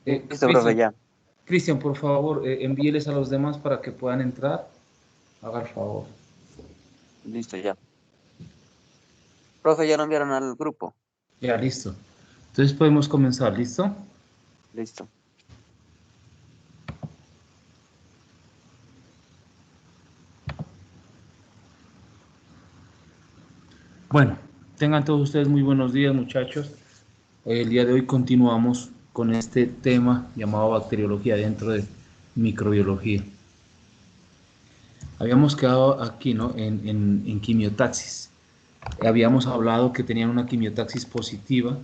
Listo, profe, ya. Cristian, por favor, envíeles a los demás para que puedan entrar. Haga el favor. Listo, ya. Profe, ya lo enviaron al grupo. Ya, listo. Entonces podemos comenzar, ¿listo? Listo. Bueno, tengan todos ustedes muy buenos días, muchachos. El día de hoy continuamos con este tema llamado bacteriología dentro de microbiología. Habíamos quedado aquí, ¿no? En quimiotaxis. Habíamos hablado que tenían una quimiotaxis positiva,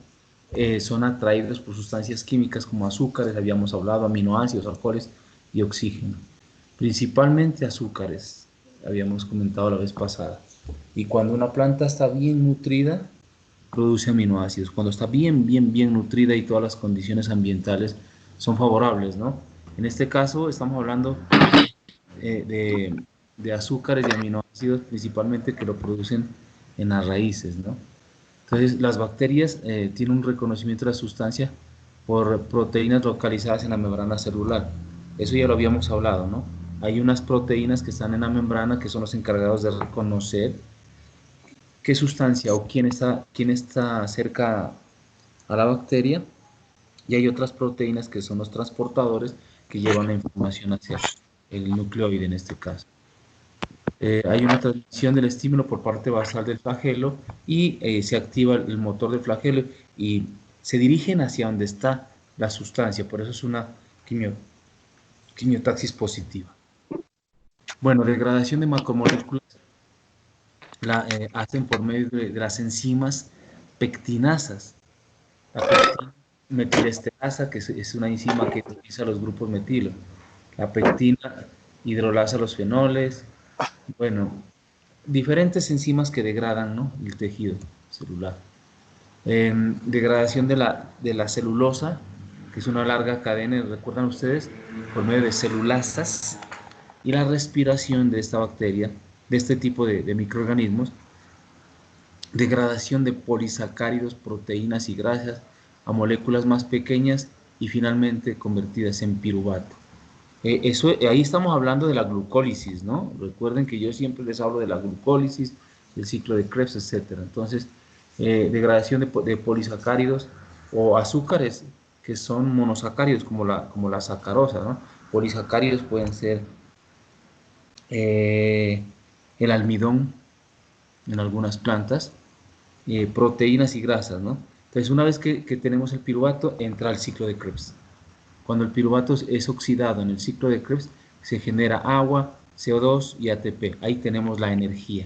son atraídos por sustancias químicas como azúcares, habíamos hablado, aminoácidos, alcoholes y oxígeno. Principalmente azúcares, habíamos comentado la vez pasada. Y cuando una planta está bien nutrida, produce aminoácidos. Cuando está bien nutrida y todas las condiciones ambientales son favorables, ¿no? En este caso estamos hablando de azúcares y aminoácidos principalmente que lo producen en las raíces, ¿no? Entonces, las bacterias tienen un reconocimiento de la sustancia por proteínas localizadas en la membrana celular. Eso ya lo habíamos hablado, ¿no? Hay unas proteínas que están en la membrana que son los encargados de reconocer qué sustancia o quién está cerca a la bacteria, y hay otras proteínas que son los transportadores que llevan la información hacia el nucleoide en este caso. Hay una transmisión del estímulo por parte basal del flagelo y se activa el motor del flagelo y se dirigen hacia donde está la sustancia, por eso es una quimiotaxis positiva. Bueno, degradación de macromoléculas la hacen por medio de las enzimas pectinasas. La pectina metilesterasa, que es una enzima que utiliza los grupos metilo. La pectina hidrolasa los fenoles. Bueno, diferentes enzimas que degradan, ¿no?, el tejido celular. Degradación de la celulosa, que es una larga cadena, ¿recuerdan ustedes? Por medio de celulasas. Y la respiración de esta bacteria, de este tipo de microorganismos, degradación de polisacáridos, proteínas y grasas a moléculas más pequeñas y finalmente convertidas en piruvato. Ahí estamos hablando de la glucólisis, ¿no? Recuerden que yo siempre les hablo de la glucólisis, del ciclo de Krebs, etc. Entonces, degradación de polisacáridos o azúcares que son monosacáridos, como la sacarosa, ¿no? Polisacáridos pueden ser el almidón en algunas plantas, proteínas y grasas, ¿no? Entonces, una vez que tenemos el piruvato, entra al ciclo de Krebs. Cuando el piruvato es oxidado en el ciclo de Krebs, se genera agua, CO2 y ATP. Ahí tenemos la energía.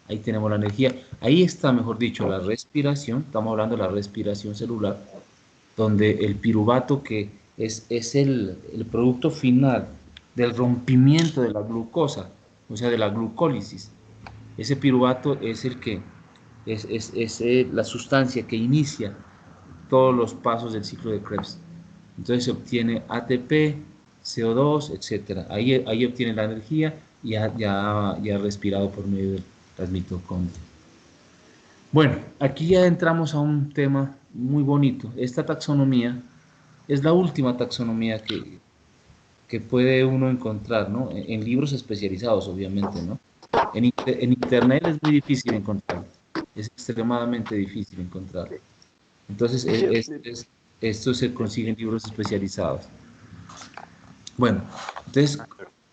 Ahí tenemos la energía. Ahí está, mejor dicho, la respiración. Estamos hablando de la respiración celular, donde el piruvato, que es el producto final del rompimiento de la glucosa, o sea, de la glucólisis. Ese piruvato es el que es la sustancia que inicia todos los pasos del ciclo de Krebs. Entonces se obtiene ATP, CO2, etc. Ahí obtiene la energía ya respirado por medio de las mitocondrias. Bueno, aquí ya entramos a un tema muy bonito. Esta taxonomía es la última taxonomía que puede uno encontrar, ¿no? En libros especializados, obviamente, ¿no? En internet es muy difícil encontrar, es extremadamente difícil encontrar. Entonces, esto se consigue en libros especializados. Bueno, entonces,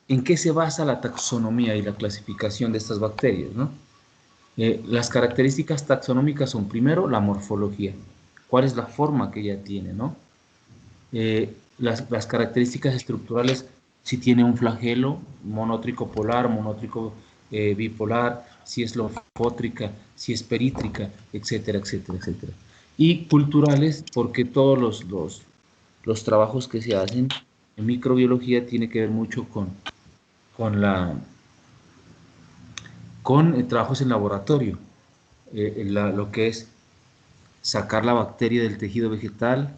¿en qué se basa la taxonomía y la clasificación de estas bacterias, ¿no? Las características taxonómicas son, primero, la morfología. ¿Cuál es la forma que ella tiene, no? Las características estructurales, si tiene un flagelo monótrico polar, monótrico bipolar, si es lofótrica, si es perítrica, etcétera, etcétera, etcétera. Y culturales, porque todos los trabajos que se hacen en microbiología tienen que ver mucho con trabajos en laboratorio, lo que es sacar la bacteria del tejido vegetal,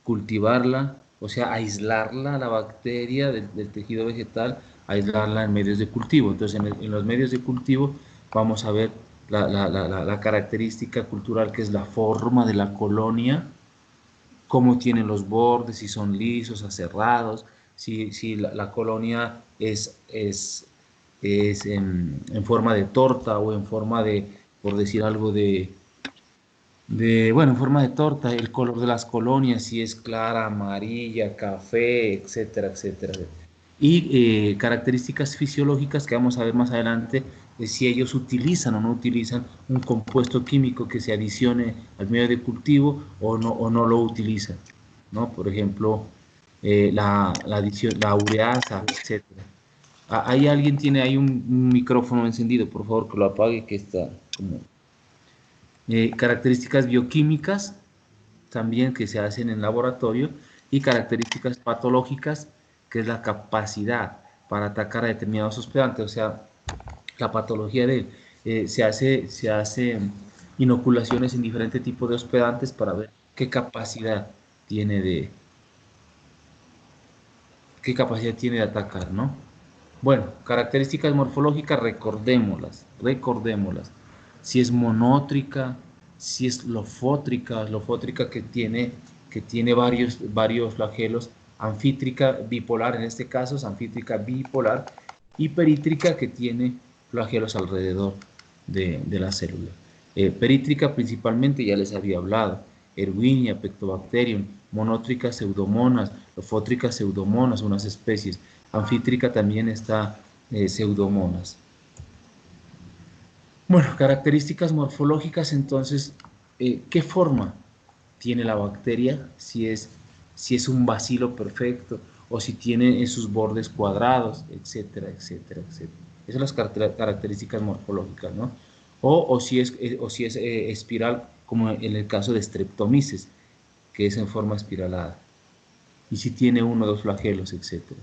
cultivarla, o sea, aislarla, la bacteria del tejido vegetal, aislarla en medios de cultivo. Entonces, en los medios de cultivo vamos a ver la característica cultural, que es la forma de la colonia, cómo tienen los bordes, si son lisos, aserrados, si la colonia es en forma de torta o en forma de, por decir algo, bueno, en forma de torta, el color de las colonias, si es clara, amarilla, café, etcétera, etcétera. Y características fisiológicas que vamos a ver más adelante, de si ellos utilizan o no utilizan un compuesto químico que se adicione al medio de cultivo o no lo utilizan, ¿no? Por ejemplo, la adición, la ureasa, etcétera. Ahí alguien tiene ahí un micrófono encendido, por favor que lo apague, que está como... características bioquímicas también que se hacen en laboratorio y características patológicas, que es la capacidad para atacar a determinados hospedantes, o sea, la patología de se hace inoculaciones en diferentes tipos de hospedantes para ver tiene de, qué capacidad tiene de atacar, ¿no? Bueno, características morfológicas, recordémoslas. Si es monótrica, si es lofótrica que tiene varios flagelos, anfítrica bipolar, en este caso es anfítrica bipolar, y perítrica que tiene flagelos alrededor de la célula. Perítrica principalmente, ya les había hablado, Erwinia, Pectobacterium, monótrica pseudomonas, lofótrica pseudomonas, unas especies. Anfítrica también está pseudomonas. Bueno, características morfológicas, entonces, ¿qué forma tiene la bacteria? Si es un bacilo perfecto o si tiene en sus bordes cuadrados, etcétera, etcétera, etcétera. Esas son las características morfológicas, ¿no? O si es espiral, como en el caso de Streptomyces, que es en forma espiralada. Y si tiene uno o dos flagelos, etcétera.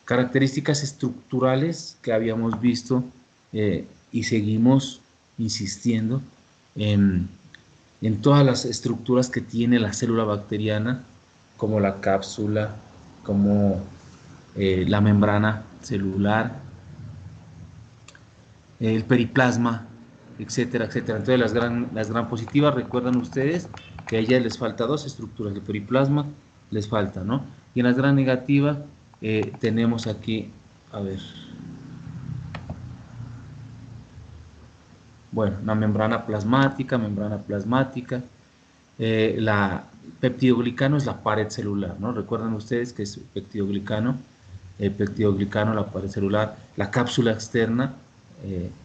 Características estructurales que habíamos visto y seguimos insistiendo en, en todas las estructuras que tiene la célula bacteriana, como la cápsula, como la membrana celular, el periplasma, etcétera, etcétera. Entonces las gran positivas, recuerdan ustedes que a ellas les falta dos estructuras, el periplasma les falta, ¿no? Y en las gran negativas tenemos aquí, a ver, bueno, una membrana plasmática, la peptidoglicano es la pared celular, ¿no? Recuerdan ustedes que es peptidoglicano, la pared celular, la cápsula externa,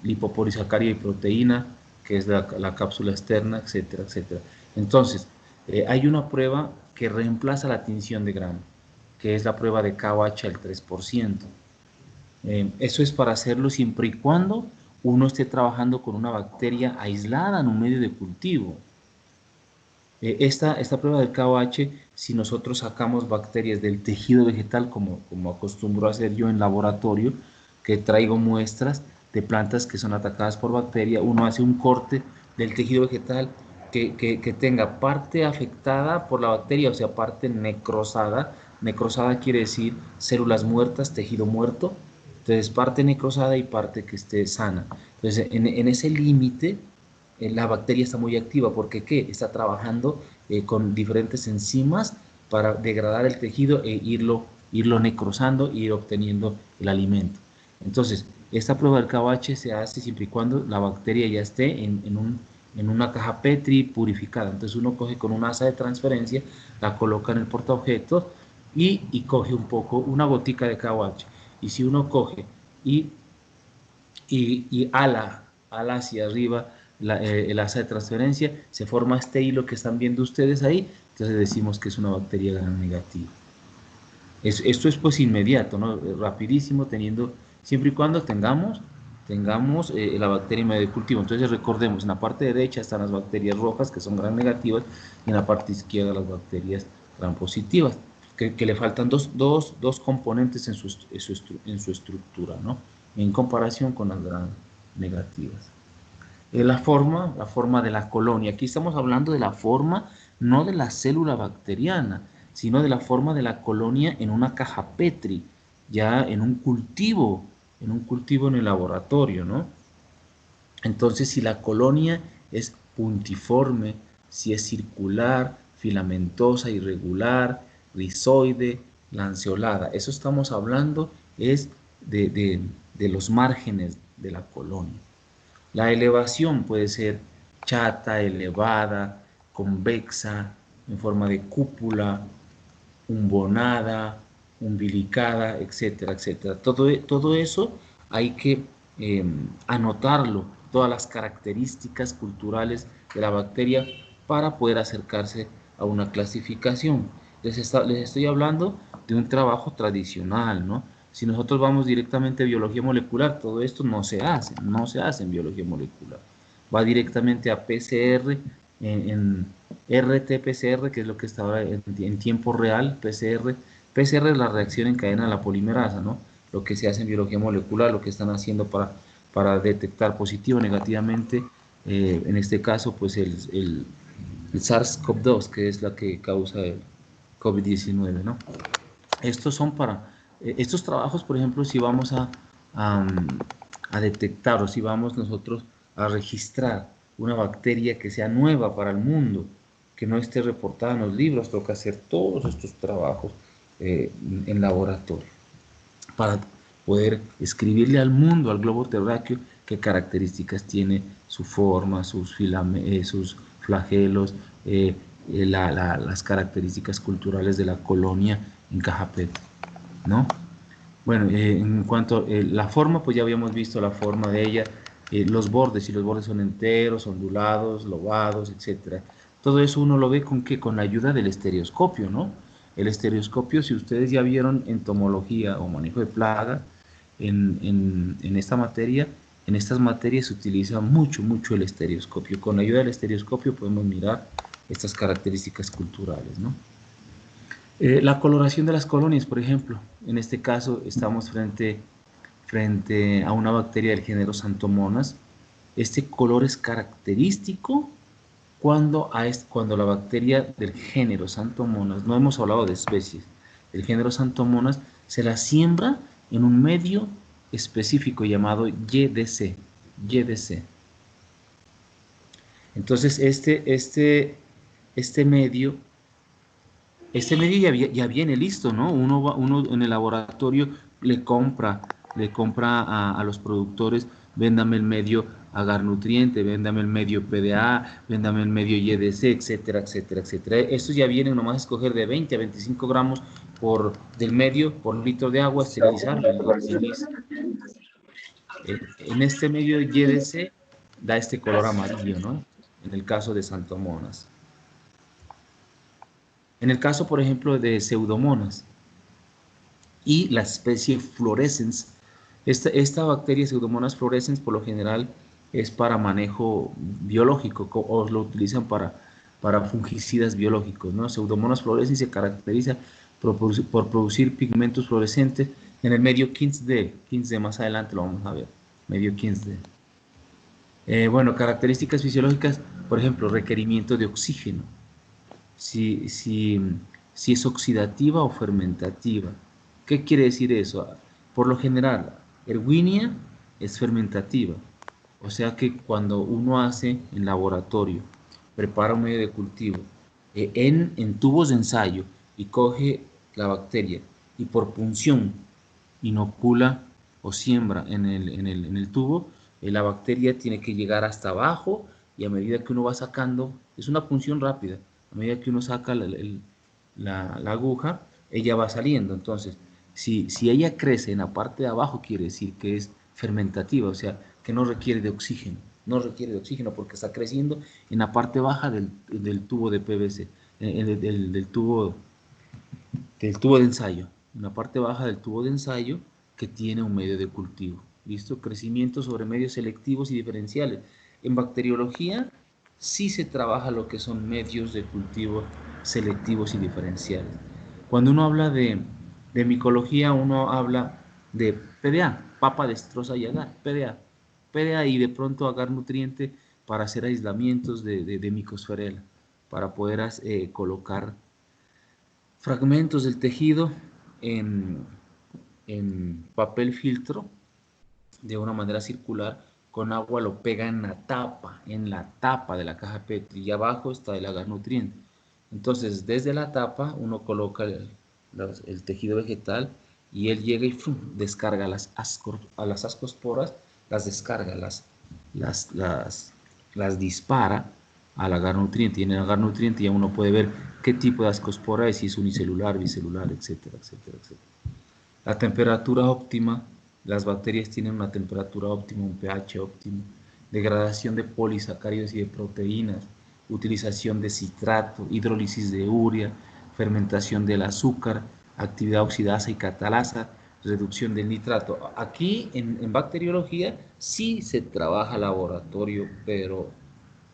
lipopolisacárida y proteína, que es la cápsula externa, etcétera, etcétera. Entonces, hay una prueba que reemplaza la tinción de grano, que es la prueba de KOH al 3%. Eso es para hacerlo siempre y cuando uno esté trabajando con una bacteria aislada en un medio de cultivo. Esta prueba del KOH, si nosotros sacamos bacterias del tejido vegetal, como acostumbro a hacer yo en laboratorio, que traigo muestras de plantas que son atacadas por bacteria, uno hace un corte del tejido vegetal que tenga parte afectada por la bacteria, o sea, parte necrosada. Necrosada quiere decir células muertas, tejido muerto. Entonces, parte necrosada y parte que esté sana. Entonces, en ese límite, la bacteria está muy activa porque ¿qué? Está trabajando con diferentes enzimas para degradar el tejido e irlo necrosando e ir obteniendo el alimento. Entonces, esta prueba del KOH se hace siempre y cuando la bacteria ya esté en una caja Petri purificada. Entonces uno coge con una asa de transferencia, la coloca en el portaobjetos y coge un poco, una gotica de KOH. Y si uno coge y ala hacia arriba el asa de transferencia, se forma este hilo que están viendo ustedes ahí, entonces decimos que es una bacteria gram negativa. Esto es pues inmediato, ¿no? Rapidísimo, siempre y cuando tengamos la bacteria en medio de cultivo. Entonces recordemos, en la parte derecha están las bacterias rojas, que son gram negativas, y en la parte izquierda las bacterias gram positivas, que le faltan dos componentes en su estructura, ¿no? En comparación con las gram negativas. La forma de la colonia. Aquí estamos hablando de la forma, no de la célula bacteriana, sino de la forma de la colonia en una caja Petri, ya en un cultivo en el laboratorio, ¿no? Entonces, si la colonia es puntiforme, si es circular, filamentosa, irregular, rizoide, lanceolada. Eso estamos hablando es de los márgenes de la colonia. La elevación puede ser chata, elevada, convexa, en forma de cúpula, umbonada, umbilicada, etcétera, etcétera. Todo eso hay que anotarlo, todas las características culturales de la bacteria para poder acercarse a una clasificación. Les estoy hablando de un trabajo tradicional, ¿no? Si nosotros vamos directamente a biología molecular, todo esto no se hace en biología molecular. Va directamente a PCR, en RT-PCR, que es lo que está ahora en tiempo real, PCR. PCR es la reacción en cadena de la polimerasa, ¿no? Lo que se hace en biología molecular, lo que están haciendo para detectar positivo o negativamente, en este caso, pues el SARS-CoV-2, que es la que causa el COVID-19, ¿no? Estos son estos trabajos, por ejemplo, si vamos a, a detectar o si vamos nosotros a registrar una bacteria que sea nueva para el mundo, que no esté reportada en los libros, toca hacer todos estos trabajos en laboratorio para poder escribirle al mundo, al globo terráqueo, qué características tiene su forma, sus flagelos, las características culturales de la colonia en Cajapet, ¿no? Bueno, en cuanto a la forma, pues ya habíamos visto la forma de ella, los bordes, si los bordes son enteros, ondulados, lobados, etcétera. Todo eso uno lo ve con qué, con la ayuda del estereoscopio, ¿no? El estereoscopio, si ustedes ya vieron entomología o manejo de plagas, en esta materia, en estas materias se utiliza mucho, mucho el estereoscopio. Con la ayuda del estereoscopio podemos mirar estas características culturales, ¿no? La coloración de las colonias, por ejemplo, en este caso estamos frente a una bacteria del género Xanthomonas. Este color es característico cuando la bacteria del género Xanthomonas, no hemos hablado de especies, del género Xanthomonas, se la siembra en un medio específico llamado YDC. YDC. Entonces, este medio ya viene listo, ¿no? Uno en el laboratorio le compra a los productores, véndame el medio agar nutriente, véndame el medio PDA, véndame el medio YDC, etcétera, etcétera, etcétera. Estos ya vienen nomás a escoger de 20 a 25 gramos del medio por litro de agua, esterilizarlo. En este medio YDC da este color amarillo, ¿no? En el caso de Xanthomonas. En el caso, por ejemplo, de Pseudomonas y la especie fluorescens, esta bacteria Pseudomonas fluorescens por lo general es para manejo biológico o lo utilizan para fungicidas biológicos, ¿no? Pseudomonas fluorescens se caracteriza por producir pigmentos fluorescentes en el medio 15D, más adelante lo vamos a ver, medio 15D. Bueno, características fisiológicas, por ejemplo, requerimiento de oxígeno. Si es oxidativa o fermentativa. ¿Qué quiere decir eso? Por lo general, Erwinia es fermentativa, o sea que cuando uno hace en laboratorio, prepara un medio de cultivo en tubos de ensayo y coge la bacteria y por punción inocula o siembra en el tubo, la bacteria tiene que llegar hasta abajo y a medida que uno va sacando, es una punción rápida, a medida que uno saca la aguja, ella va saliendo. Entonces, si ella crece en la parte de abajo, quiere decir que es fermentativa, o sea, que no requiere de oxígeno. No requiere de oxígeno porque está creciendo en la parte baja del tubo de PVC, del tubo de ensayo, en la parte baja del tubo de ensayo que tiene un medio de cultivo. ¿Listo? Crecimiento sobre medios selectivos y diferenciales. En bacteriología sí se trabaja lo que son medios de cultivo selectivos y diferenciales. Cuando uno habla de micología, uno habla de PDA, papa, destroza y agar, PDA. PDA y de pronto agar nutriente para hacer aislamientos de micosferela, para poder colocar fragmentos del tejido en, en papel filtro de una manera circular, con agua lo pega en la tapa de la caja Petri y abajo está el agar nutriente. Entonces, desde la tapa uno coloca el tejido vegetal y él llega y ¡fum! Descarga a las ascosporas, las descarga, las, las, las dispara al agar nutriente. Y en el agar nutriente ya uno puede ver qué tipo de ascospora es, si es unicelular, bicelular, etcétera, etcétera, etcétera. La temperatura óptima, las bacterias tienen una temperatura óptima, un pH óptimo, degradación de polisacáridos y de proteínas, utilización de citrato, hidrólisis de urea, fermentación del azúcar, actividad oxidasa y catalasa, reducción del nitrato. Aquí en bacteriología sí se trabaja laboratorio, pero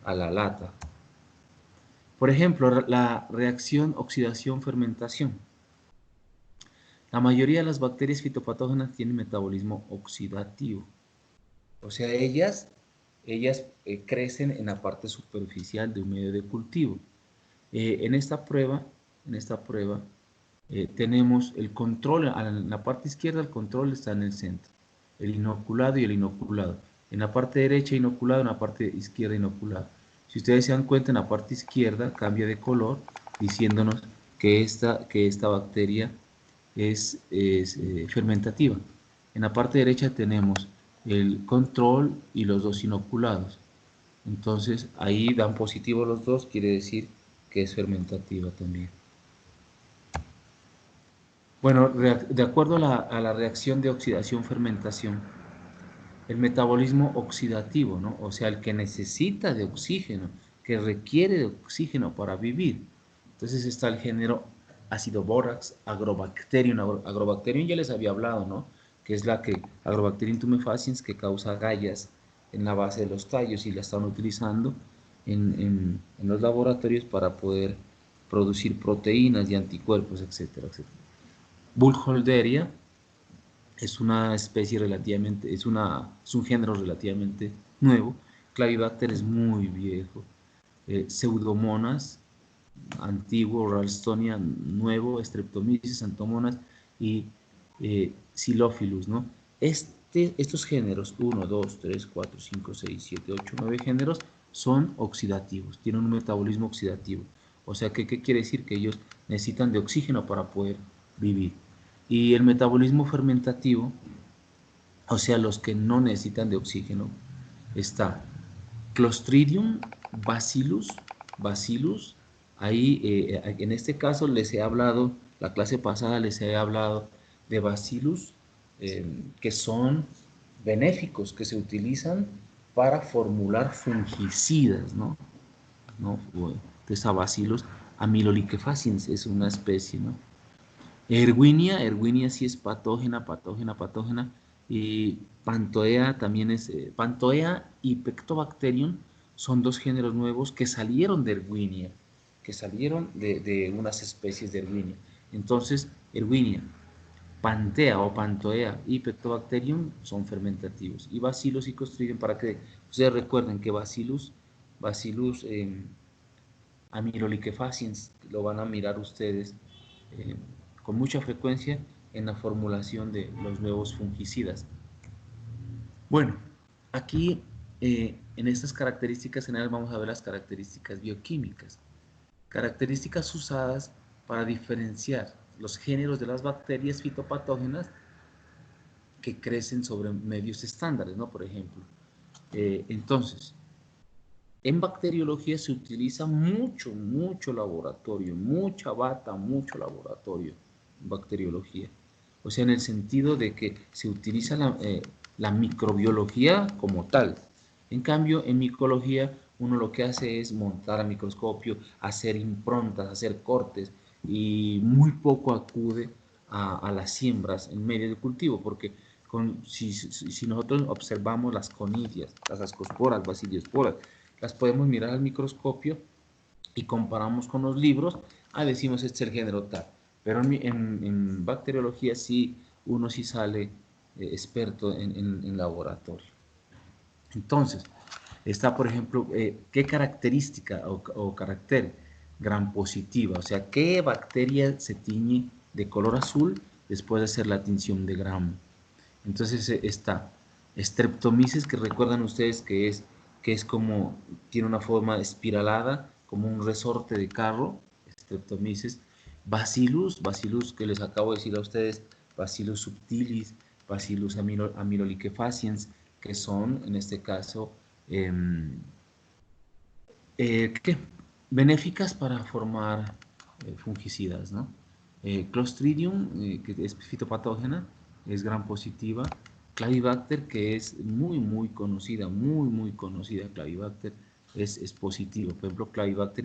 a la lata. Por ejemplo, la reacción oxidación-fermentación. La mayoría de las bacterias fitopatógenas tienen metabolismo oxidativo. O sea, ellas crecen en la parte superficial de un medio de cultivo. En esta prueba tenemos el control, en la parte izquierda el control está en el centro, el inoculado y el inoculado. En la parte derecha inoculado, en la parte izquierda inoculado. Si ustedes se dan cuenta, en la parte izquierda cambia de color, diciéndonos que esta bacteria es fermentativa. En la parte derecha tenemos el control y los dos inoculados. Entonces ahí dan positivo los dos, quiere decir que es fermentativa también. Bueno, de acuerdo a la reacción de oxidación-fermentación, el metabolismo oxidativo, ¿no? O sea, el que necesita de oxígeno, que requiere de oxígeno para vivir. Entonces está el género Acidoborax, Agrobacterium. Agrobacterium ya les había hablado, ¿no? Que es la que, Agrobacterium tumefaciens, que causa agallas en la base de los tallos y la están utilizando en los laboratorios para poder producir proteínas y anticuerpos, etcétera, etcétera. Burkholderia es una especie relativamente, es un género relativamente nuevo. Clavibacter es muy viejo. Pseudomonas, antiguo. Ralstonia, nuevo. Streptomyces, Xanthomonas y Xylophilus, ¿no? Estos géneros, 1, 2, 3, 4, 5, 6, 7, 8, 9 géneros, son oxidativos, tienen un metabolismo oxidativo. O sea, ¿qué quiere decir? Que ellos necesitan de oxígeno para poder vivir. Y el metabolismo fermentativo, o sea, los que no necesitan de oxígeno, está Clostridium bacillus. Ahí, en este caso les he hablado, la clase pasada les he hablado de bacillus, que son benéficos, que se utilizan para formular fungicidas, ¿no? Entonces, a bacillus amyloliquefaciens es una especie, ¿no? Erwinia sí es patógena. Y Pantoea también es, Pantoea y Pectobacterium son dos géneros nuevos que salieron de Erwinia, que salieron de unas especies de Erwinia. Entonces, Erwinia, Pantea o Pantoea y Pectobacterium son fermentativos. Y Bacillus y Clostridium, para que ustedes recuerden que Bacillus amyloliquefaciens, lo van a mirar ustedes con mucha frecuencia en la formulación de los nuevos fungicidas. Bueno, aquí en estas características generales vamos a ver las características bioquímicas, características usadas para diferenciar los géneros de las bacterias fitopatógenas que crecen sobre medios estándares, ¿no? Por ejemplo. Entonces, en bacteriología se utiliza mucho laboratorio, mucha bata, mucho laboratorio en bacteriología. O sea, en el sentido de que se utiliza la microbiología como tal. En cambio, en micología uno lo que hace es montar a microscopio, hacer improntas, hacer cortes y muy poco acude a las siembras en medio de cultivo, porque si nosotros observamos las conidias, las ascosporas, bacilliosporas, las podemos mirar al microscopio y comparamos con los libros, decimos este es el género tal. Pero en bacteriología sí, uno sí sale experto en laboratorio. Entonces, está por ejemplo, ¿qué característica o carácter gram positiva? O sea, ¿qué bacteria se tiñe de color azul después de hacer la tinción de gram? Entonces está Streptomyces, que recuerdan ustedes que es como, tiene una forma espiralada, como un resorte de carro, Streptomyces, Bacillus que les acabo de decir a ustedes, Bacillus subtilis, Bacillus amyloliquefaciens, que son en este caso ¿qué? Benéficas para formar fungicidas, ¿no? Clostridium, que es fitopatógena, es gram positiva. Clavibacter, que es muy conocida, muy conocida, Clavibacter, es positivo. Por ejemplo, Clavibacter,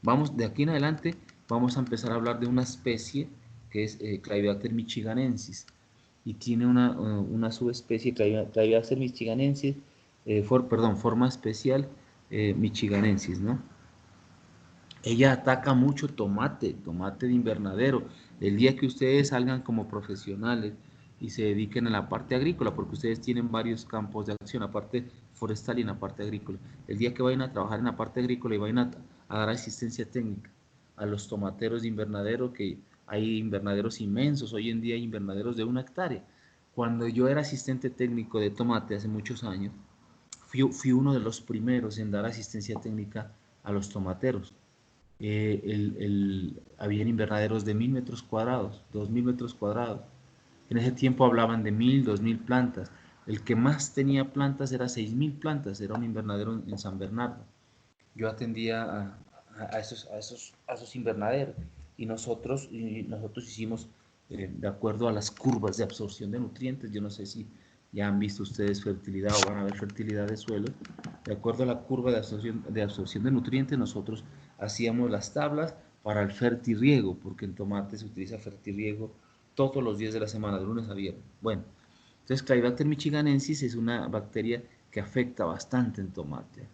vamos, de aquí en adelante, vamos a empezar a hablar de una especie que es Clavibacter michiganensis, y tiene una subespecie, Clavibacter michiganensis, forma especial, michiganensis, ¿no? Ella ataca mucho tomate de invernadero. El día que ustedes salgan como profesionales y se dediquen a la parte agrícola, porque ustedes tienen varios campos de acción, la parte forestal y en la parte agrícola. El día que vayan a trabajar en la parte agrícola y vayan a dar asistencia técnica a los tomateros de invernadero, que hay invernaderos inmensos, hoy en día hay invernaderos de 1 hectárea. Cuando yo era asistente técnico de tomate hace muchos años, fui uno de los primeros en dar asistencia técnica a los tomateros. Habían invernaderos de 1000 metros cuadrados, 2000 metros cuadrados. En ese tiempo hablaban de 1000, 2000 plantas. El que más tenía plantas era 6000 plantas, era un invernadero en San Bernardo. Yo atendía a esos invernaderos y nosotros hicimos, de acuerdo a las curvas de absorción de nutrientes. Yo no sé si ya han visto ustedes fertilidad o van a ver fertilidad de suelo. De acuerdo a la curva de absorción de nutrientes, nosotros hacíamos las tablas para el fertirriego, porque en tomate se utiliza fertirriego todos los días de la semana, de lunes a viernes. Bueno, entonces Clavibacter michiganensis es una bacteria que afecta bastante en tomate.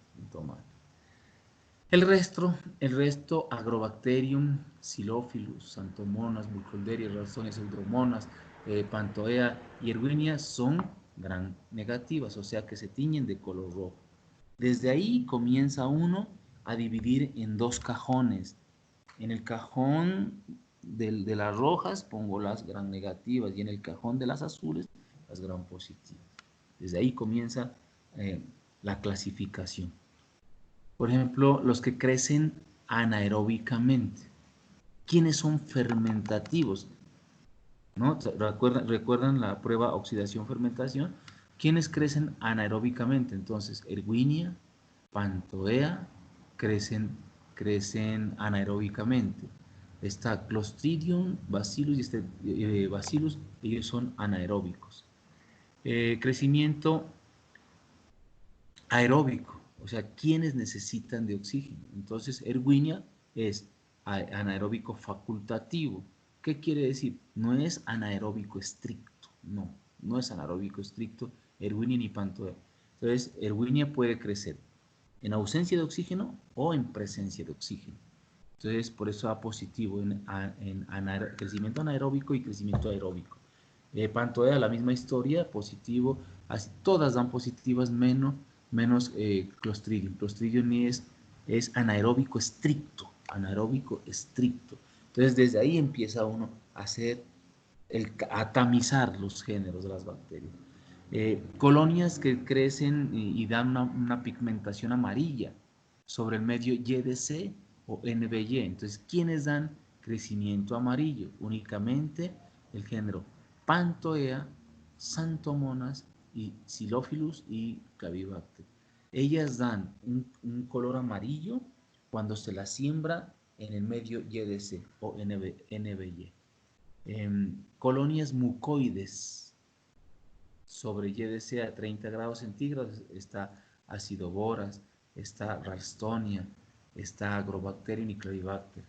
El resto, Agrobacterium, Xylophilus, Xanthomonas, Burkholderia, Ralstonia, Pseudomonas, Pantoea y Erwinia son gram negativas, o sea que se tiñen de color rojo. Desde ahí comienza uno a dividir en 2 cajones. En el cajón de las rojas pongo las gram negativas y en el cajón de las azules las gram positivas. Desde ahí comienza la clasificación. Por ejemplo, los que crecen anaeróbicamente. ¿Quiénes son fermentativos? ¿No? ¿Recuerdan la prueba oxidación-fermentación? ¿Quiénes crecen anaeróbicamente? Entonces, Erwinia, Pantoea crecen anaeróbicamente. Está Clostridium, Bacillus, Bacillus, ellos son anaeróbicos. Crecimiento aeróbico, o sea, ¿quiénes necesitan de oxígeno? Entonces, Erwinia es anaeróbico facultativo. ¿Qué quiere decir? No es anaeróbico estricto, no es anaeróbico estricto Erwinia ni Pantoea. Entonces, Erwinia puede crecer en ausencia de oxígeno o en presencia de oxígeno. Entonces, por eso da positivo en crecimiento anaeróbico y crecimiento aeróbico. Pantoea, la misma historia, positivo, así, todas dan positivas menos Clostridium. Clostridium es anaeróbico estricto, Entonces, desde ahí empieza uno a tamizar los géneros de las bacterias. Colonias que crecen y dan una pigmentación amarilla sobre el medio YDC o NBY. Entonces, ¿quiénes dan crecimiento amarillo? Únicamente el género Pantoea, Xanthomonas y Xylophilus y Clavibacter. Ellas dan un color amarillo cuando se las siembra en el medio YDC o NBY. Colonias mucoides sobre YDC a 30 grados centígrados está Acidoboras, está Ralstonia, está Agrobacterium y Clavibacter.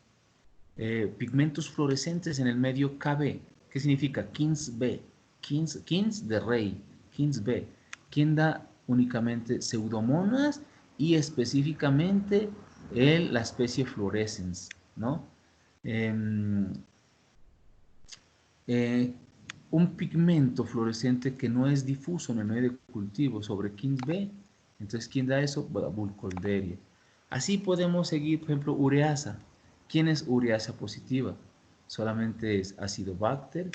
Pigmentos fluorescentes en el medio KB. ¿Qué significa? Kings B. Kings de rey. Kings B. ¿Quién da únicamente Pseudomonas y específicamente la especie fluorescens, ¿no? Un pigmento fluorescente que no es difuso en el medio de cultivo sobre Kings B. Entonces, ¿quién da eso? Bueno, Burkholderia. Así podemos seguir, por ejemplo, ureasa. ¿Quién es ureasa positiva? Solamente es Acidobacter,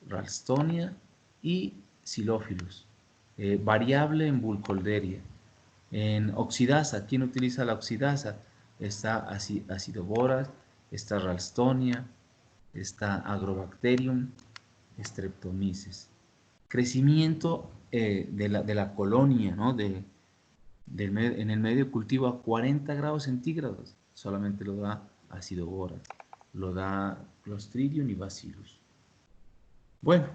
Ralstonia y Xylophilus. Variable en Burkholderia. En oxidasa, ¿quién utiliza la oxidasa? Está Acidoboras, está Ralstonia, está Agrobacterium, Streptomyces. Crecimiento de la colonia, ¿no? En el medio cultivo a 40 grados centígrados, solamente lo da ácido bórax, lo da Clostridium y Bacillus. Bueno,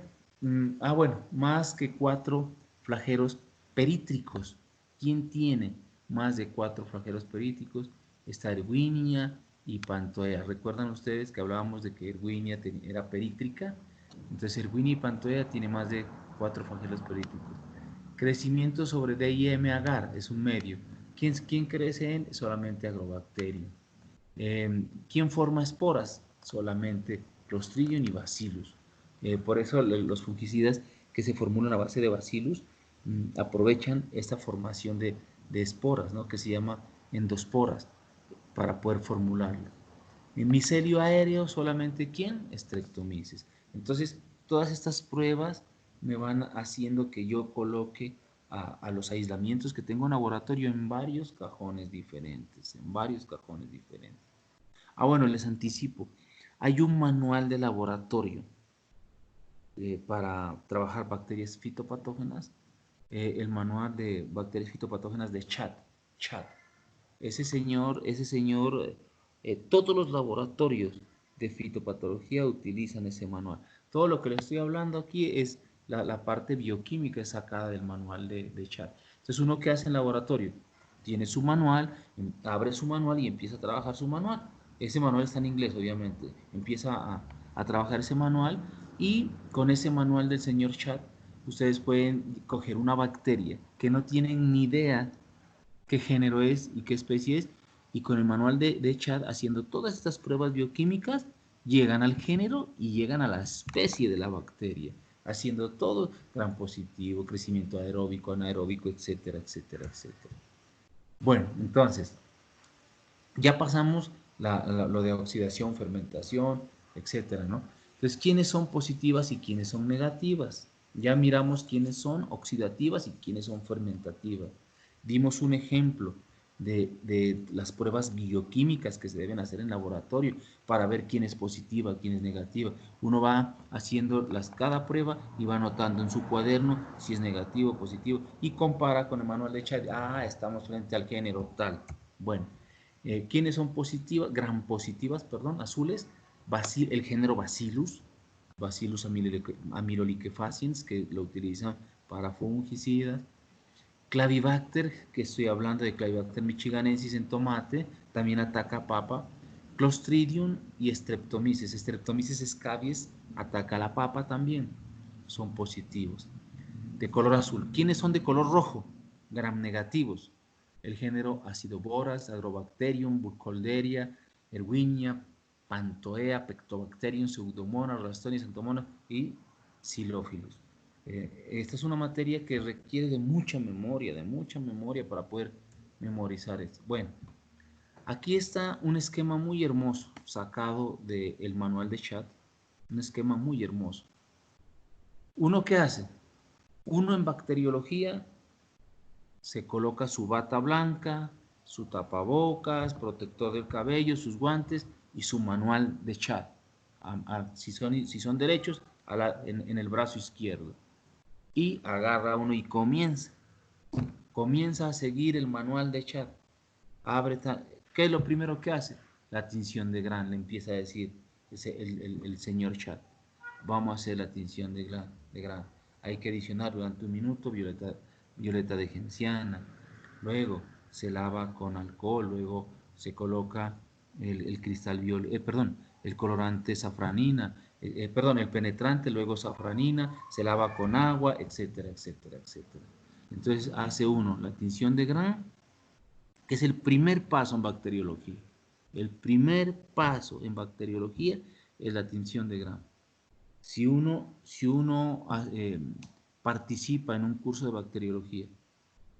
bueno, más que 4 flagelos perítricos. ¿Quién tiene más de 4 flagelos perítricos? Está Erwinia y Pantoea. ¿Recuerdan ustedes que hablábamos de que Erwinia era perítrica? Entonces Erwinia y Pantoea tiene más de 4 flagelos perítricos. Crecimiento sobre DIM agar es un medio. ¿Quién crece en? Solamente Agrobacterium. ¿Quién forma esporas? Solamente Clostridium y Bacillus. Por eso los fungicidas que se formulan a base de Bacillus aprovechan esta formación de esporas, ¿no? Que se llama endosporas, para poder formularla. En micelio aéreo solamente ¿quién? Streptomyces. Entonces, todas estas pruebas me van haciendo que yo coloque a los aislamientos que tengo en laboratorio en varios cajones diferentes, bueno, les anticipo, hay un manual de laboratorio para trabajar bacterias fitopatógenas, el manual de bacterias fitopatógenas de Chad. Ese señor, todos los laboratorios de fitopatología utilizan ese manual. Todo lo que le estoy hablando aquí es la parte bioquímica sacada del manual de Chad. Entonces, uno que hace en laboratorio tiene su manual, abre su manual y empieza a trabajar su manual. Ese manual está en inglés, obviamente. Empieza a trabajar ese manual y con ese manual del señor Chad, ustedes pueden coger una bacteria que no tienen ni idea qué género es y qué especie es, y con el manual de Chad, haciendo todas estas pruebas bioquímicas, llegan al género y llegan a la especie de la bacteria, haciendo todo gram positivo, crecimiento aeróbico, anaeróbico, etcétera, etcétera, etcétera. Bueno, entonces, ya pasamos lo de oxidación, fermentación, etcétera, ¿no? Entonces, ¿quiénes son positivas y quiénes son negativas? Ya miramos quiénes son oxidativas y quiénes son fermentativas. Dimos un ejemplo de las pruebas bioquímicas que se deben hacer en laboratorio para ver quién es positiva, quién es negativa. Uno va haciendo cada prueba y va anotando en su cuaderno si es negativo o positivo y compara con el manual de Chad. Estamos frente al género tal. Bueno, ¿quiénes son positivas? Gram positivas, perdón, azules. El género Bacillus amyloliquefaciens, que lo utilizan para fungicidas. Clavibacter, que estoy hablando de Clavibacter michiganensis en tomate, también ataca papa. Clostridium y Streptomyces. Streptomyces scabies ataca la papa también. Son positivos. De color azul. ¿Quiénes son de color rojo? Gram negativos. El género Acidoboras, Agrobacterium, Burkholderia, Erwinia, Pantoea, Pectobacterium, Pseudomonas, Ralstonia, Xanthomonas y Xylophyllus. Esta es una materia que requiere de mucha memoria para poder memorizar esto. Bueno, aquí está un esquema muy hermoso sacado del manual de Chad, un esquema muy hermoso. ¿Uno qué hace? Uno en bacteriología se coloca su bata blanca, su tapabocas, protector del cabello, sus guantes y su manual de Chad. Si son derechos, en el brazo izquierdo. Y agarra uno y comienza a seguir el manual de Chad. ¿Qué es lo primero que hace? La tinción de Gram, le empieza a decir el señor Chad. Vamos a hacer la tinción de Gram. Hay que adicionar durante 1 minuto violeta de genciana. Luego se lava con alcohol, luego se coloca el cristal el colorante safranina, el penetrante, luego safranina, se lava con agua, etcétera, etcétera, etcétera. Entonces hace uno la tinción de Gram, que es el primer paso en bacteriología. El primer paso en bacteriología es la tinción de Gram. Si uno participa en un curso de bacteriología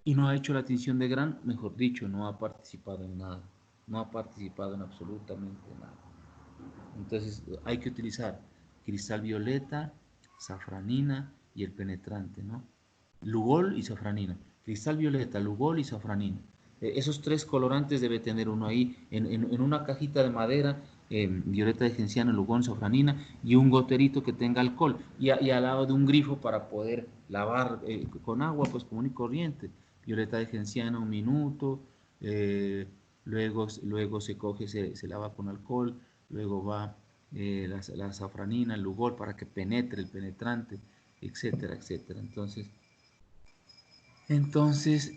y no ha hecho la tinción de Gram, mejor dicho, no ha participado en nada, no ha participado en absolutamente nada. Entonces hay que utilizar cristal violeta, safranina y el penetrante, ¿no? Lugol y safranina. Cristal violeta, lugol y safranina. Esos 3 colorantes debe tener uno ahí en una cajita de madera violeta de genciana, lugón, safranina y un goterito que tenga alcohol y al lado de un grifo para poder lavar con agua pues común y corriente. Violeta de genciana 1 minuto, luego se coge, se lava con alcohol, luego va la safranina, el lugol para que penetre el penetrante, etcétera, etcétera. Entonces,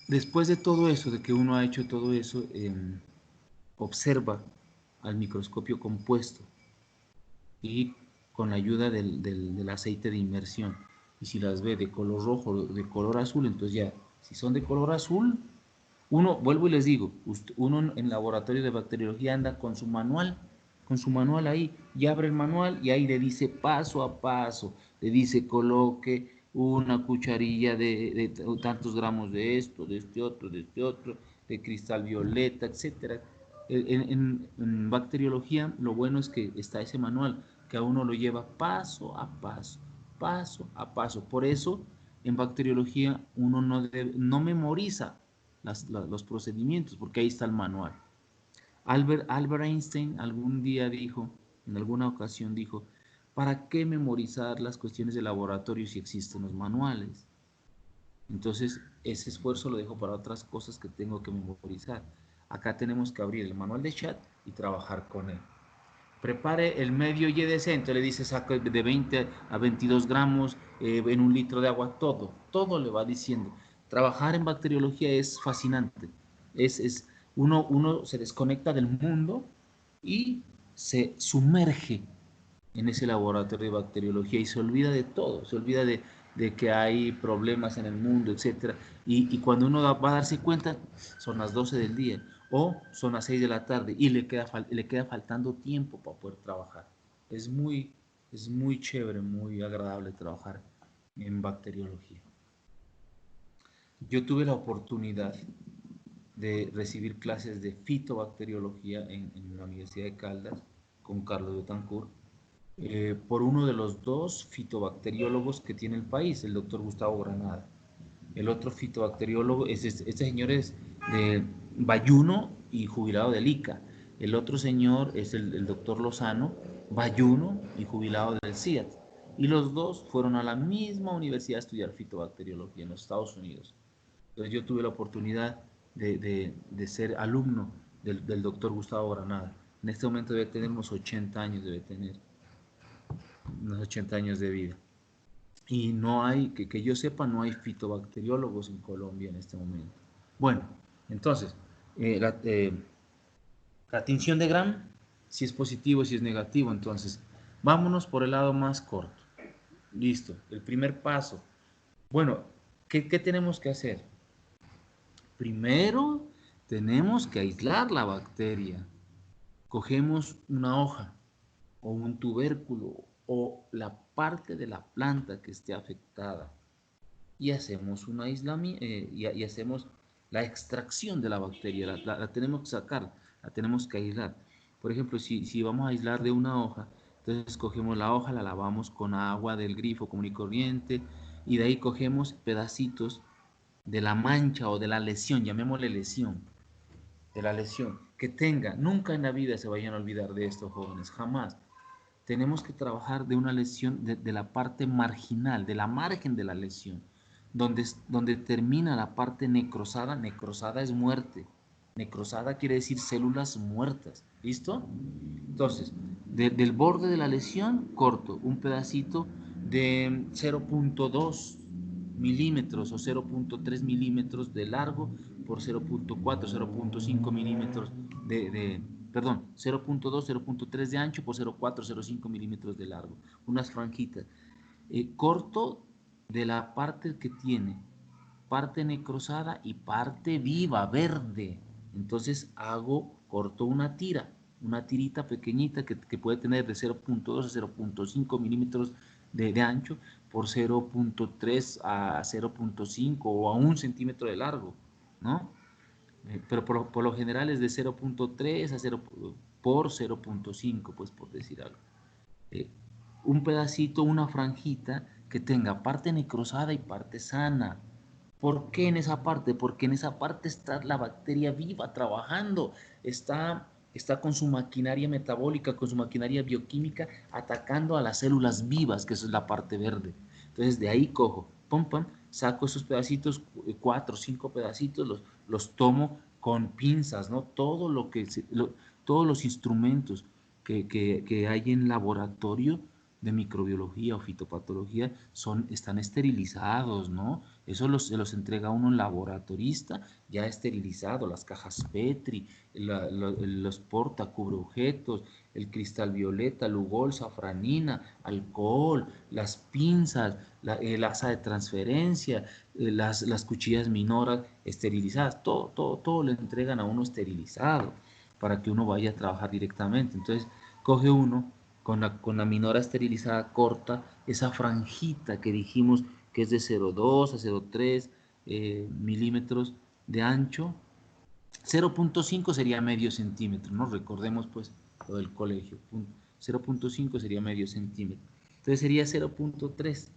después de todo eso, de que uno ha hecho todo eso, observa al microscopio compuesto y con la ayuda del aceite de inmersión. Y si las ve de color rojo o de color azul, entonces ya, si son de color azul, uno, vuelvo y les digo, uno en laboratorio de bacteriología anda con su manual ahí, y abre el manual y ahí le dice paso a paso, le dice coloque una cucharilla de tantos gramos de esto, de este otro, de cristal violeta, etcétera. En bacteriología lo bueno es que está ese manual que a uno lo lleva paso a paso, paso a paso. Por eso en bacteriología uno no memoriza los procedimientos porque ahí está el manual. Albert Einstein algún día dijo, en alguna ocasión dijo, ¿para qué memorizar las cuestiones de laboratorio si existen los manuales? Entonces, ese esfuerzo lo dejo para otras cosas que tengo que memorizar. Acá tenemos que abrir el manual de chat y trabajar con él. Prepare el medio YDC, entonces le dice saca de 20 a 22 gramos en 1 litro de agua, todo le va diciendo. Trabajar en bacteriología es fascinante. Uno se desconecta del mundo y se sumerge en ese laboratorio de bacteriología y se olvida de todo, se olvida de que hay problemas en el mundo, etcétera. Y cuando uno va a darse cuenta, son las 12 del día o son las 6 de la tarde y le queda faltando tiempo para poder trabajar. Es muy, es muy chévere, muy agradable trabajar en bacteriología. Yo tuve la oportunidad de recibir clases de fitobacteriología en la Universidad de Caldas con Carlos Betancourt por uno de los dos fitobacteriólogos que tiene el país, el doctor Gustavo Granada. El otro fitobacteriólogo, este señor es de Bayuno y jubilado del ICA. El otro señor es el doctor Lozano, Bayuno y jubilado del CIAT. Y los dos fueron a la misma universidad a estudiar fitobacteriología en los Estados Unidos. Entonces yo tuve la oportunidad de ser alumno del doctor Gustavo Granada. En este momento debe tener unos 80 años, debe tener unos 80 años de vida. Y no hay, que yo sepa, no hay fitobacteriólogos en Colombia en este momento. Bueno, entonces, la tinción de Gram, si es positivo, si es negativo, entonces, vámonos por el lado más corto. Listo, el primer paso. Bueno, ¿qué tenemos que hacer? Primero, tenemos que aislar la bacteria. Cogemos una hoja o un tubérculo o la parte de la planta que esté afectada y hacemos un aislamiento y hacemos la extracción de la bacteria, la tenemos que sacar, la tenemos que aislar. Por ejemplo, si vamos a aislar de una hoja, entonces cogemos la hoja, la lavamos con agua del grifo común y corriente y de ahí cogemos pedacitos de la mancha o de la lesión, llamémosle lesión, de la lesión que tenga. Nunca en la vida se vayan a olvidar de esto, jóvenes, jamás. Tenemos que trabajar de una lesión, de la parte marginal, de la margen de la lesión, donde termina la parte necrosada. Necrosada es muerte. Necrosada quiere decir células muertas. ¿Listo? Entonces, del borde de la lesión, corto un pedacito de 0.2 milímetros o 0.3 milímetros de largo por 0.4, 0.5 milímetros perdón, 0.2, 0.3 de ancho por 0.4, 0.5 milímetros de largo. Unas franjitas. Corto de la parte que tiene parte necrosada y parte viva, verde. Entonces corto una tirita pequeñita que puede tener de 0.2 a 0.5 milímetros de ancho por 0.3 a 0.5 o a 1 centímetro de largo, ¿no? Pero por lo general es de 0.3 a 0 por 0.5, pues por decir algo. Eh, un pedacito, una franjita que tenga parte necrosada y parte sana. ¿Por qué en esa parte? Porque en esa parte está la bacteria viva trabajando, está está con su maquinaria metabólica, con su maquinaria bioquímica, atacando a las células vivas, que eso es la parte verde. Entonces de ahí cojo, pum, pum, saco esos pedacitos, 4 o 5 pedacitos, los tomo con pinzas, ¿no? Todos los instrumentos que hay en laboratorio de microbiología o fitopatología están esterilizados, ¿no? Eso se los entrega uno un laboratorista ya esterilizado, las cajas Petri, los porta, cubreobjetos, el cristal violeta, lugol, safranina, alcohol, las pinzas, el asa de transferencia, las cuchillas minoras esterilizadas, todo le entregan a uno esterilizado para que uno vaya a trabajar directamente. Entonces, coge uno con la minora esterilizada, corta esa franjita que dijimos que es de 0,2 a 0,3 milímetros de ancho. 0,5 sería medio centímetro, ¿no? Recordemos pues lo del colegio. 0,5 sería medio centímetro. Entonces sería 0,3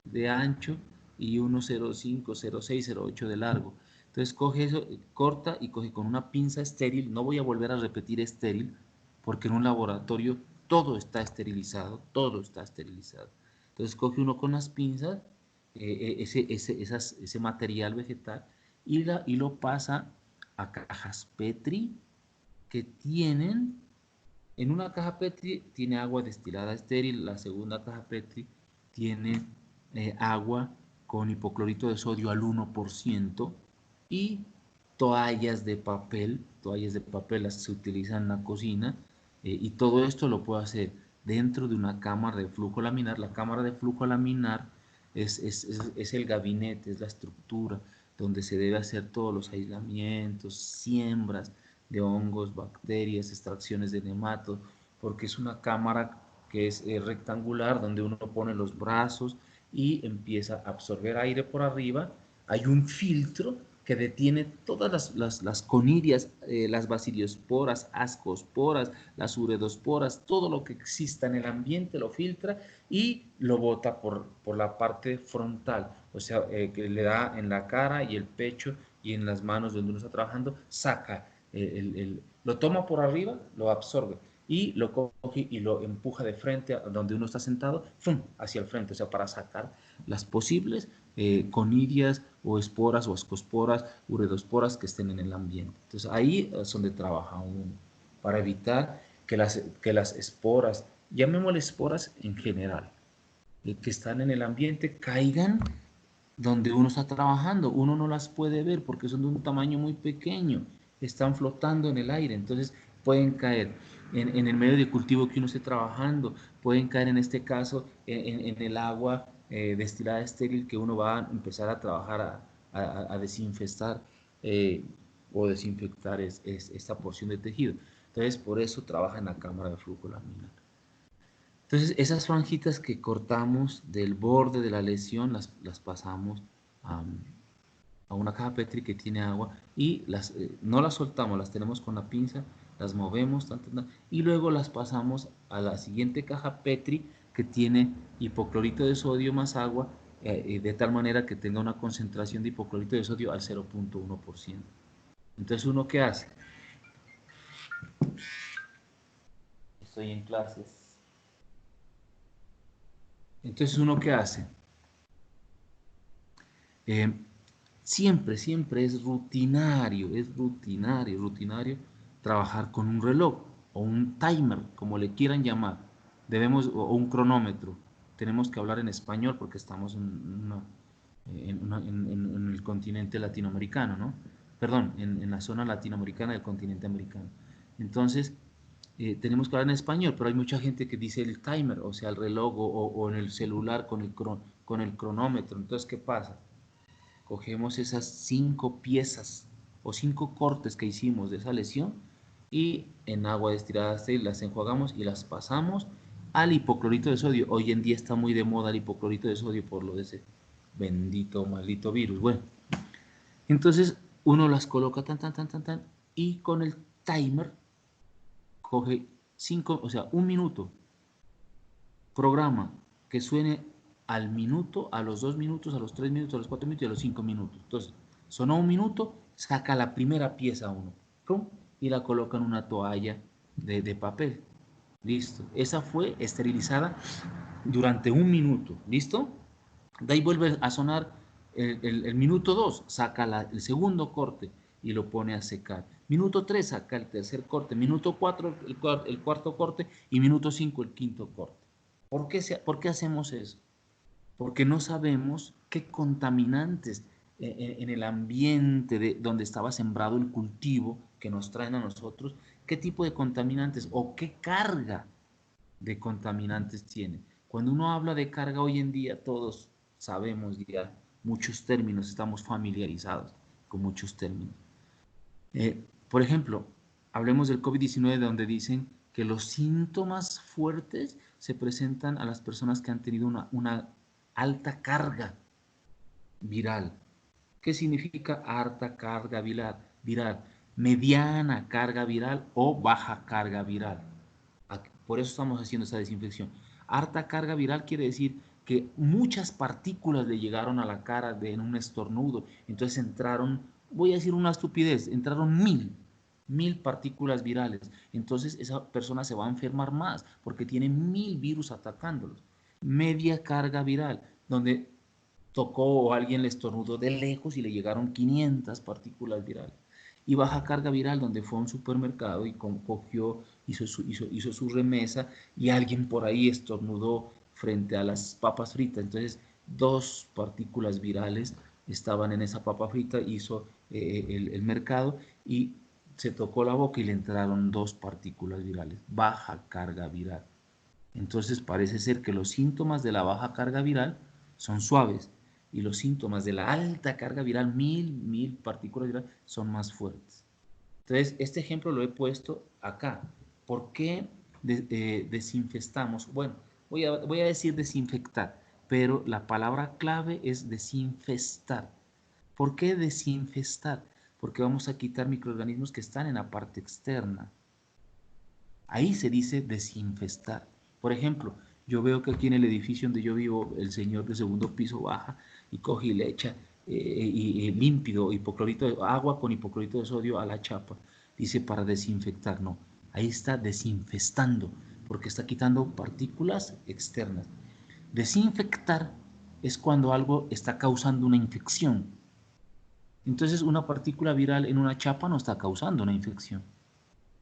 de ancho y 1,05, 0,6, 0,8 de largo. Entonces coge eso, corta y coge con una pinza estéril. No voy a volver a repetir estéril, porque en un laboratorio todo está esterilizado, todo está esterilizado. Entonces coge uno con las pinzas ese material vegetal y lo pasa a cajas Petri que tienen, en una caja Petri tiene agua destilada estéril, la segunda caja Petri tiene agua con hipoclorito de sodio al 1% y toallas de papel las se utilizan en la cocina y todo esto lo puedo hacer dentro de una cámara de flujo laminar. La cámara de flujo laminar es el gabinete, es la estructura donde se debe hacer todos los aislamientos, siembras de hongos, bacterias, extracciones de nematos, porque es una cámara que es rectangular donde uno pone los brazos y empieza a absorber aire por arriba. Hay un filtro que detiene todas las conidias, las baciliosporas, ascosporas, las uredosporas, todo lo que exista en el ambiente lo filtra y lo bota por la parte frontal, o sea, que le da en la cara y el pecho y en las manos donde uno está trabajando, saca, lo toma por arriba, lo absorbe y lo coge y lo empuja de frente a donde uno está sentado, ¡fum!, hacia el frente, o sea, para sacar las posibles conidias o esporas o ascosporas, uredosporas que estén en el ambiente. Entonces ahí es donde trabaja uno, para evitar que las esporas, llamémosle esporas en general, que están en el ambiente, caigan donde uno está trabajando. Uno no las puede ver porque son de un tamaño muy pequeño, están flotando en el aire, entonces pueden caer en el medio de cultivo que uno esté trabajando, pueden caer en este caso en el agua destilada estéril que uno va a empezar a trabajar a desinfestar o desinfectar esta porción de tejido. Entonces por eso trabaja en la cámara de flujo laminar. Entonces, esas franjitas que cortamos del borde de la lesión las pasamos a, a una caja Petri que tiene agua y no las soltamos, las tenemos con la pinza, las movemos y luego las pasamos a la siguiente caja Petri que tiene hipoclorito de sodio más agua, de tal manera que tenga una concentración de hipoclorito de sodio al 0,1%. Entonces, ¿uno qué hace? Estoy en clases. Entonces, ¿uno qué hace? Eh, siempre es rutinario trabajar con un reloj o un timer, como le quieran llamar. O un cronómetro. Tenemos que hablar en español porque estamos en el continente latinoamericano, ¿no? Perdón, en la zona latinoamericana del continente americano. Entonces, tenemos que hablar en español, pero hay mucha gente que dice el timer, o sea, el reloj o en el celular con el cronómetro. Entonces, ¿qué pasa? Cogemos esas 5 piezas o 5 cortes que hicimos de esa lesión y en agua destilada estéril las enjuagamos y las pasamos al hipoclorito de sodio. Hoy en día está muy de moda el hipoclorito de sodio por lo de ese bendito, maldito virus. Bueno, entonces uno las coloca tan y con el timer coge 5, o sea, un minuto, programa que suene al minuto, a los 2 minutos, a los 3 minutos, a los 4 minutos y a los 5 minutos. Entonces, sonó un minuto, saca la primera pieza uno. ¿Pum? y la coloca en una toalla de papel. Listo. Esa fue esterilizada durante 1 minuto. ¿Listo? De ahí vuelve a sonar el minuto 2, saca el segundo corte y lo pone a secar. Minuto 3, saca el tercer corte. Minuto 4, el cuarto corte. Y minuto 5, el quinto corte. ¿Por qué hacemos eso? Porque no sabemos qué contaminantes en el ambiente donde estaba sembrado el cultivo que nos traen a nosotros, qué tipo de contaminantes o qué carga de contaminantes tiene. Cuando uno habla de carga hoy en día, todos sabemos ya muchos términos, estamos familiarizados con muchos términos. Por ejemplo, hablemos del COVID-19, donde dicen que los síntomas fuertes se presentan a las personas que han tenido una alta carga viral. ¿Qué significa alta carga viral? Mediana carga viral o baja carga viral. Por eso estamos haciendo esa desinfección. Alta carga viral quiere decir que muchas partículas le llegaron a la cara en un estornudo. Entonces entraron, voy a decir una estupidez, entraron mil partículas virales. Entonces esa persona se va a enfermar más porque tiene 1000 virus atacándolos. Media carga viral, donde tocó o alguien le estornudó de lejos y le llegaron 500 partículas virales. Y baja carga viral, donde fue a un supermercado y cogió, hizo su remesa y alguien por ahí estornudó frente a las papas fritas. Entonces, 2 partículas virales estaban en esa papa frita, hizo el mercado y se tocó la boca y le entraron 2 partículas virales. Baja carga viral. Entonces parece ser que los síntomas de la baja carga viral son suaves y los síntomas de la alta carga viral, 1000 partículas virales, son más fuertes. Entonces, este ejemplo lo he puesto acá. ¿Por qué desinfestamos? Bueno, voy a decir desinfectar, pero la palabra clave es desinfestar. ¿Por qué desinfestar? Porque vamos a quitar microorganismos que están en la parte externa. Ahí se dice desinfestar. Por ejemplo, yo veo que aquí en el edificio donde yo vivo, el señor de segundo piso baja y coge y le echa límpido, agua con hipoclorito de sodio a la chapa. Dice para desinfectar. No, ahí está desinfestando, porque está quitando partículas externas. Desinfectar es cuando algo está causando una infección. Entonces, una partícula viral en una chapa no está causando una infección.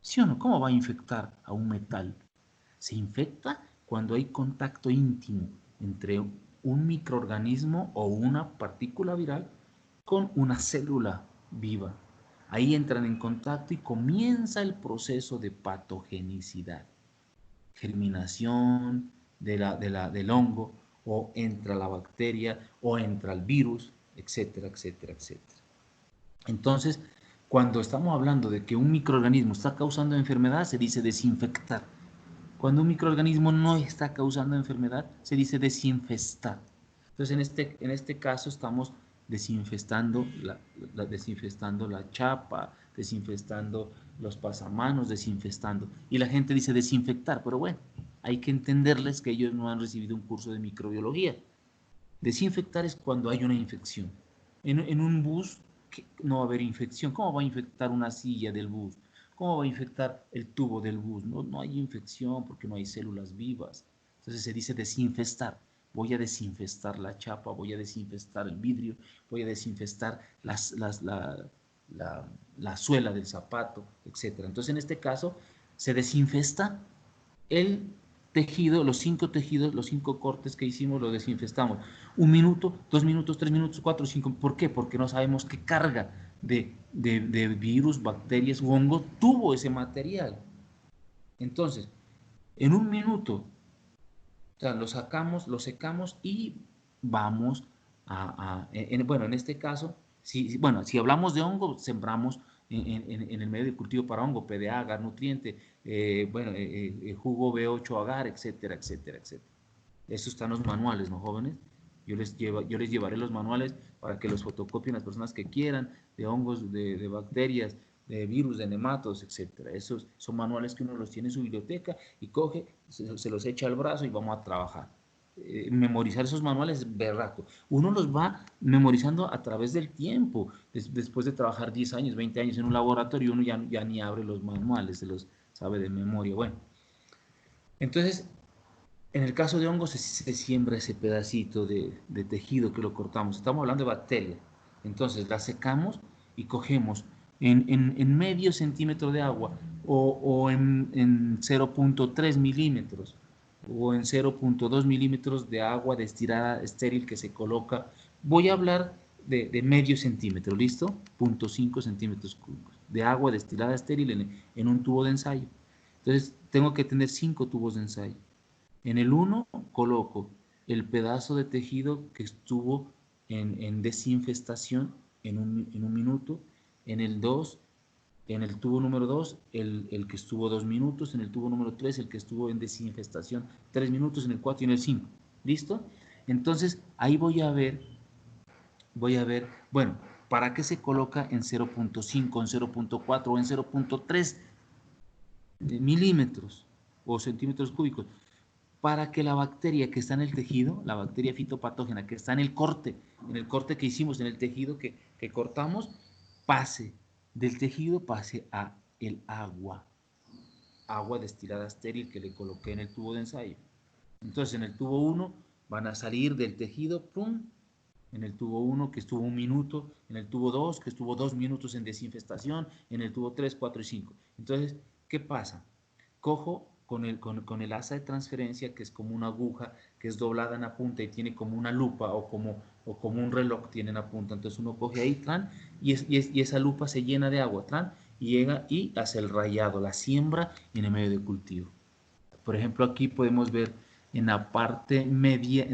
¿Sí o no? ¿Cómo va a infectar a un metal? Se infecta cuando hay contacto íntimo entre un microorganismo o una partícula viral con una célula viva. Ahí entran en contacto y comienza el proceso de patogenicidad, germinación del hongo, o entra la bacteria, o entra el virus, etcétera, etcétera, etcétera. Entonces, cuando estamos hablando de que un microorganismo está causando enfermedad, se dice desinfectar. Cuando un microorganismo no está causando enfermedad, se dice desinfestar. Entonces, en este caso estamos desinfestando desinfestando la chapa, desinfestando los pasamanos, desinfestando. Y la gente dice desinfectar, pero bueno, hay que entenderles que ellos no han recibido un curso de microbiología. Desinfectar es cuando hay una infección. En un bus no va a haber infección. ¿Cómo va a infectar una silla del bus? ¿Cómo va a infectar el tubo del bus? No, no hay infección porque no hay células vivas. Entonces se dice desinfestar. Voy a desinfestar la chapa, voy a desinfestar el vidrio, voy a desinfestar la suela del zapato, etc. Entonces en este caso se desinfesta el tejido, los 5 tejidos, los 5 cortes que hicimos, los desinfestamos. 1 minuto, 2 minutos, 3 minutos, 4, 5. ¿Por qué? Porque no sabemos qué carga de virus, bacterias u hongo tuvo ese material. Entonces, en 1 minuto, o sea, lo sacamos, lo secamos y vamos bueno, en este caso, bueno, si hablamos de hongo, sembramos en el medio de cultivo para hongo, PDA, agar nutriente, bueno, jugo B8 agar, etcétera, etcétera, etcétera. Eso está en los manuales, ¿no, jóvenes? Yo les llevaré los manuales para que los fotocopien las personas que quieran, de hongos, de bacterias, de virus, de nematodos, etcétera. Esos son manuales que uno los tiene en su biblioteca y coge, se los echa al brazo y vamos a trabajar. memorizar esos manuales es berraco. Uno los va memorizando a través del tiempo. Después de trabajar 10 años, 20 años en un laboratorio, uno ya ni abre los manuales, se los sabe de memoria. Bueno, entonces, en el caso de hongos se siembra ese pedacito de tejido que lo cortamos. Estamos hablando de bacterias. Entonces, la secamos y cogemos en medio centímetro de agua o en 0.3 milímetros o en 0.2 milímetros de agua destilada estéril que se coloca. Voy a hablar de medio centímetro, ¿listo? 0.5 centímetros cúbicos de agua destilada estéril en un tubo de ensayo. Entonces, tengo que tener 5 tubos de ensayo. En el uno coloco el pedazo de tejido que estuvo en desinfestación en un minuto. En el 2, en el tubo número 2, el que estuvo 2 minutos. En el tubo número 3, el que estuvo en desinfestación 3 minutos. En el 4 y en el 5. ¿Listo? Entonces, ahí voy a ver, bueno, ¿para qué se coloca en 0.5, en 0.4 o en 0.3 milímetros o centímetros cúbicos? Para que la bacteria que está en el tejido, la bacteria fitopatógena que está en el corte que hicimos, en el tejido que cortamos, pase del tejido, pase a el agua destilada estéril que le coloqué en el tubo de ensayo. Entonces en el tubo 1 van a salir del tejido, ¡pum!, en el tubo 1 que estuvo 1 minuto, en el tubo 2 que estuvo 2 minutos en desinfestación, en el tubo 3, 4 y 5. Entonces, ¿qué pasa? Cojo con el asa de transferencia, que es como una aguja, que es doblada en la punta y tiene como una lupa o como un reloj tiene en la punta. Entonces uno coge ahí, tran, y esa lupa se llena de agua, tran, y llega y hace el rayado, la siembra en el medio de cultivo. Por ejemplo, aquí podemos ver en la parte media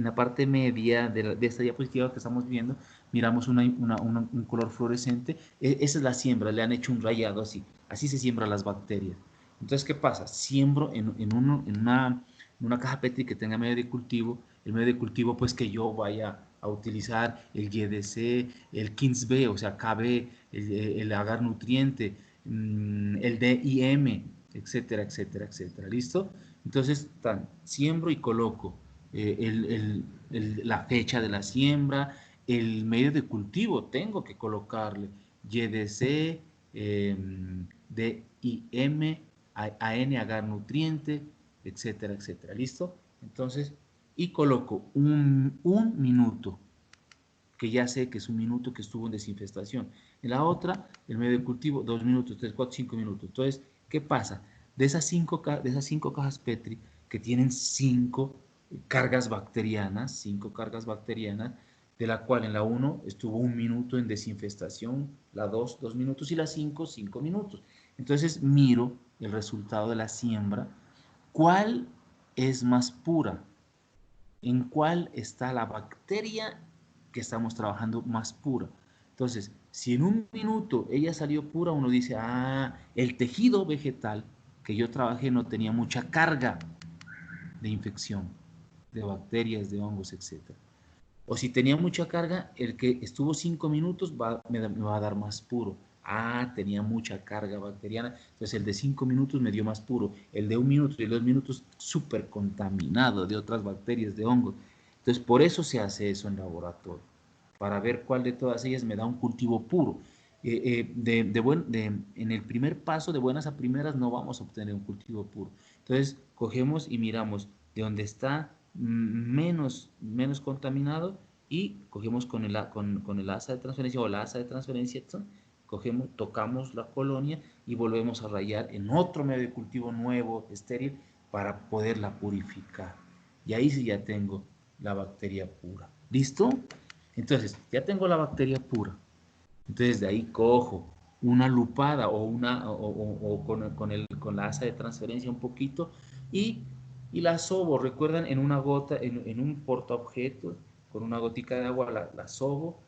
de esta diapositiva que estamos viendo, miramos un color fluorescente. Esa es la siembra, le han hecho un rayado así se siembran las bacterias. Entonces, ¿qué pasa? Siembro en una caja Petri que tenga medio de cultivo, el medio de cultivo pues que yo vaya a utilizar el YDC, el 15B, o sea, KB, el agar nutriente, el DIM, etcétera, etcétera, etcétera. ¿Listo? Entonces, siembro y coloco la fecha de la siembra, el medio de cultivo, tengo que colocarle YDC, DIM, AN, agar nutriente, etcétera, etcétera. ¿Listo? Entonces, y coloco un minuto, que ya sé que es un minuto que estuvo en desinfestación. En la otra, el medio de cultivo, 2 minutos, 3, 4, 5 minutos. Entonces, ¿qué pasa? De esas cinco cajas Petri que tienen 5 cargas bacterianas, de la cual en la 1 estuvo 1 minuto en desinfestación, la 2, 2 minutos y la 5, 5 minutos. Entonces miro el resultado de la siembra. ¿Cuál es más pura? ¿En cuál está la bacteria que estamos trabajando más pura? Entonces, si en 1 minuto ella salió pura, uno dice, el tejido vegetal que yo trabajé no tenía mucha carga de infección, de bacterias, de hongos, etc. O si tenía mucha carga, el que estuvo 5 minutos me va a dar más puro. Tenía mucha carga bacteriana, entonces el de 5 minutos me dio más puro. El de 1 minuto y 2 minutos súper contaminado de otras bacterias, de hongos. Entonces por eso se hace eso en laboratorio, para ver cuál de todas ellas me da un cultivo puro. En el primer paso, de buenas a primeras, no vamos a obtener un cultivo puro. Entonces cogemos y miramos de dónde está menos contaminado, y cogemos con el asa de transferencia o la asa de transferencia, cogemos, tocamos la colonia y volvemos a rayar en otro medio de cultivo nuevo, estéril, para poderla purificar. Y ahí sí ya tengo la bacteria pura. ¿Listo? Entonces, ya tengo la bacteria pura. Entonces, de ahí cojo una lupada o con la asa de transferencia un poquito, y, y la sobo. Recuerdan, en una gota, en un portaobjetos, con una gotica de agua, la sobo,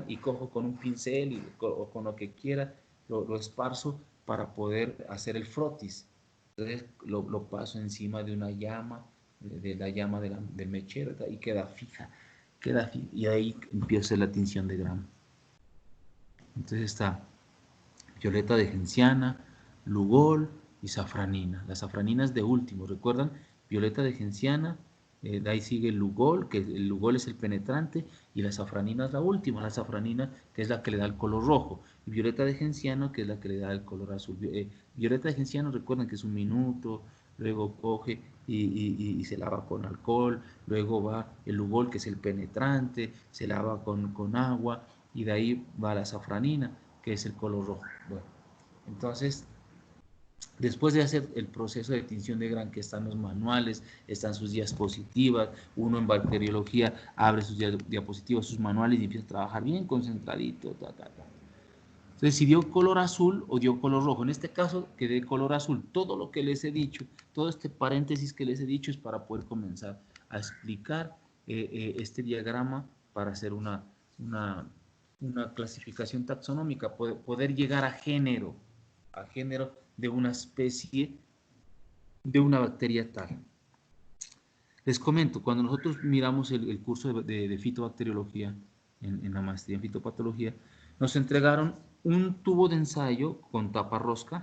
y cojo con un pincel o con lo que quiera, lo esparzo para poder hacer el frotis. Entonces lo paso encima de una llama, de la llama del mechero, y queda fija, y ahí empieza la tinción de grano. Entonces está violeta de genciana, lugol y safranina. La safranina es de último, ¿recuerdan? Violeta de genciana, De ahí sigue el lugol, que el lugol es el penetrante, y la safranina es la última, la safranina que es la que le da el color rojo, y violeta de genciano que es la que le da el color azul. Violeta de genciano, recuerden que es un minuto, luego coge y se lava con alcohol, luego va el lugol que es el penetrante, se lava con agua, y de ahí va la safranina que es el color rojo. Bueno, entonces después de hacer el proceso de tinción de gran, que están los manuales, están sus diapositivas, uno en bacteriología abre sus diapositivas, sus manuales y empieza a trabajar bien concentradito. Entonces, si dio color azul o dio color rojo, en este caso que dé color azul, todo lo que les he dicho, todo este paréntesis que les he dicho es para poder comenzar a explicar este diagrama para hacer una, una clasificación taxonómica, poder llegar a género de una especie, de una bacteria tal. Les comento, cuando nosotros miramos el curso de fitobacteriología en la maestría en fitopatología, nos entregaron un tubo de ensayo con tapa rosca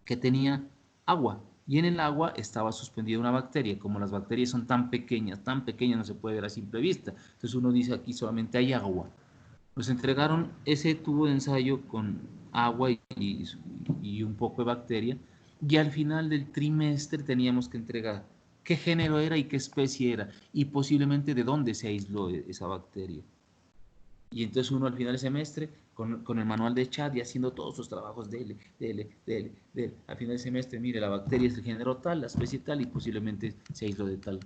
que tenía agua, y en el agua estaba suspendida una bacteria. Como las bacterias son tan pequeñas, no se puede ver a simple vista, entonces uno dice aquí solamente hay agua. Nos entregaron ese tubo de ensayo con agua y un poco de bacteria, y al final del trimestre teníamos que entregar qué género era y qué especie era, y posiblemente de dónde se aisló esa bacteria. Y entonces uno al final del semestre, con el manual de chat y haciendo todos sus trabajos, al final del semestre, mire, la bacteria es el género tal, la especie tal, y posiblemente se aisló de tal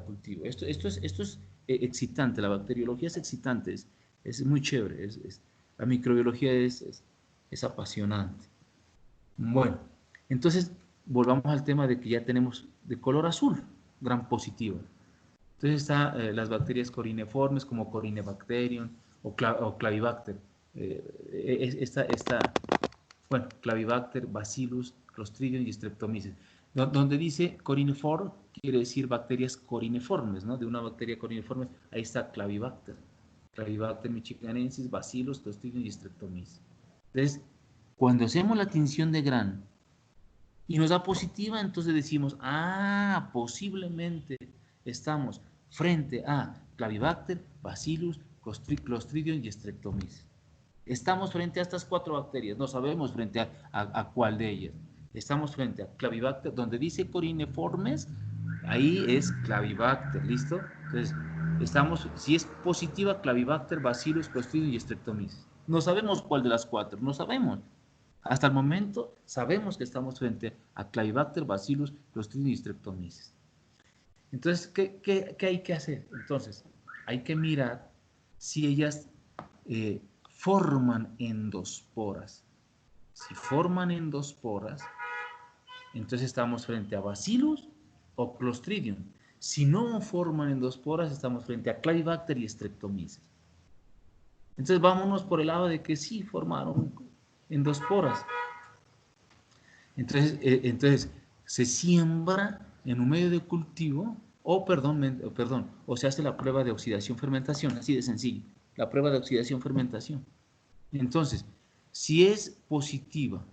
cultivo. Esto es excitante, la bacteriología es excitante, es muy chévere, la microbiología es apasionante. Bueno, entonces volvamos al tema de que ya tenemos de color azul, gran positiva. Entonces están las bacterias corineformes como Corynebacterium o Clavibacter. Bueno, Clavibacter, Bacillus, Clostridium y Streptomyces. Donde dice corineform, quiere decir bacterias corineformes, ¿no? De una bacteria corineforme, ahí está Clavibacter. Clavibacter michiganensis, Bacillus, Clostridium y Streptomyces. Entonces, cuando hacemos la tinción de grano y nos da positiva, entonces decimos, posiblemente estamos frente a Clavibacter, Bacillus, Clostridium y Streptomyces. Estamos frente a estas 4 bacterias, no sabemos frente a cuál de ellas. Estamos frente a Clavibacter, donde dice corineformes, ahí es Clavibacter, ¿listo? Entonces, si es positiva, Clavibacter, Bacillus, Clostridium y Streptomyces. No sabemos cuál de las 4, no sabemos. Hasta el momento sabemos que estamos frente a Clavibacter, Bacillus, Clostridium y Streptomyces. Entonces, ¿qué hay que hacer? Entonces, hay que mirar si ellas forman endosporas. Si forman endosporas, entonces estamos frente a Bacillus o Clostridium. Si no forman endosporas, estamos frente a Clavibacter y Streptomyces. Entonces vámonos por el lado de que sí formaron endosporas. Entonces se siembra en un medio de cultivo, o se hace la prueba de oxidación-fermentación, así de sencillo, la prueba de oxidación-fermentación. Entonces, si es positiva,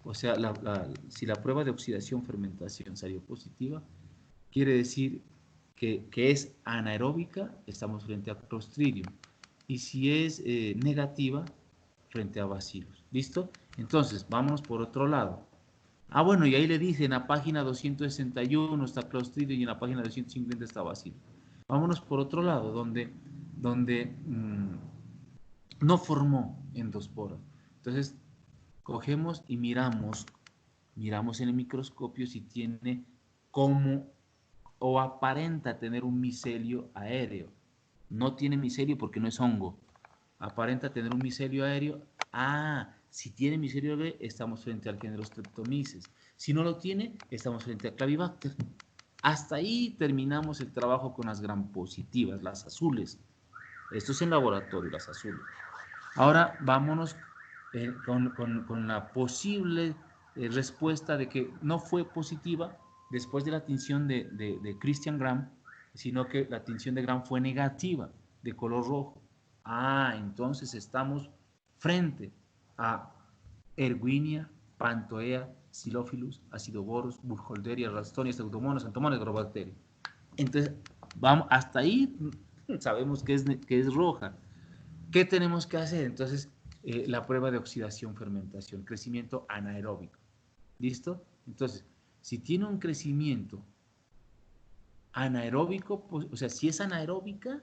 o sea, si la prueba de oxidación-fermentación salió positiva, quiere decir que es anaeróbica, estamos frente a Clostridium. Y si es negativa, frente a Bacillus. ¿Listo? Entonces, vámonos por otro lado. Bueno, y ahí le dice, en la página 261 está Clostridium y en la página 250 está Bacillus. Vámonos por otro lado, donde no formó endospora. Entonces, cogemos y miramos en el microscopio si tiene como o aparenta tener un micelio aéreo. No tiene micelio porque no es hongo. Aparenta tener un micelio aéreo. Si tiene micelio aéreo, estamos frente al género Streptomyces. Si no lo tiene, estamos frente a Clavibacter. Hasta ahí terminamos el trabajo con las gram positivas, las azules. Esto es en laboratorio, las azules. Ahora vámonos con la posible respuesta de que no fue positiva después de la tinción de Christian Gram, sino que la tinción de Gram fue negativa, de color rojo. Entonces estamos frente a Erwinia, Pantoea, Xylophilus, Acidoborus, Burkholderia, Ralstonia, Pseudomonas, Xanthomonas, Agrobacterium. Entonces, vamos, hasta ahí sabemos que es roja. ¿Qué tenemos que hacer? Entonces, la prueba de oxidación, fermentación, crecimiento anaeróbico. ¿Listo? Entonces, si tiene un crecimiento anaeróbico, pues, o sea, si es anaeróbica,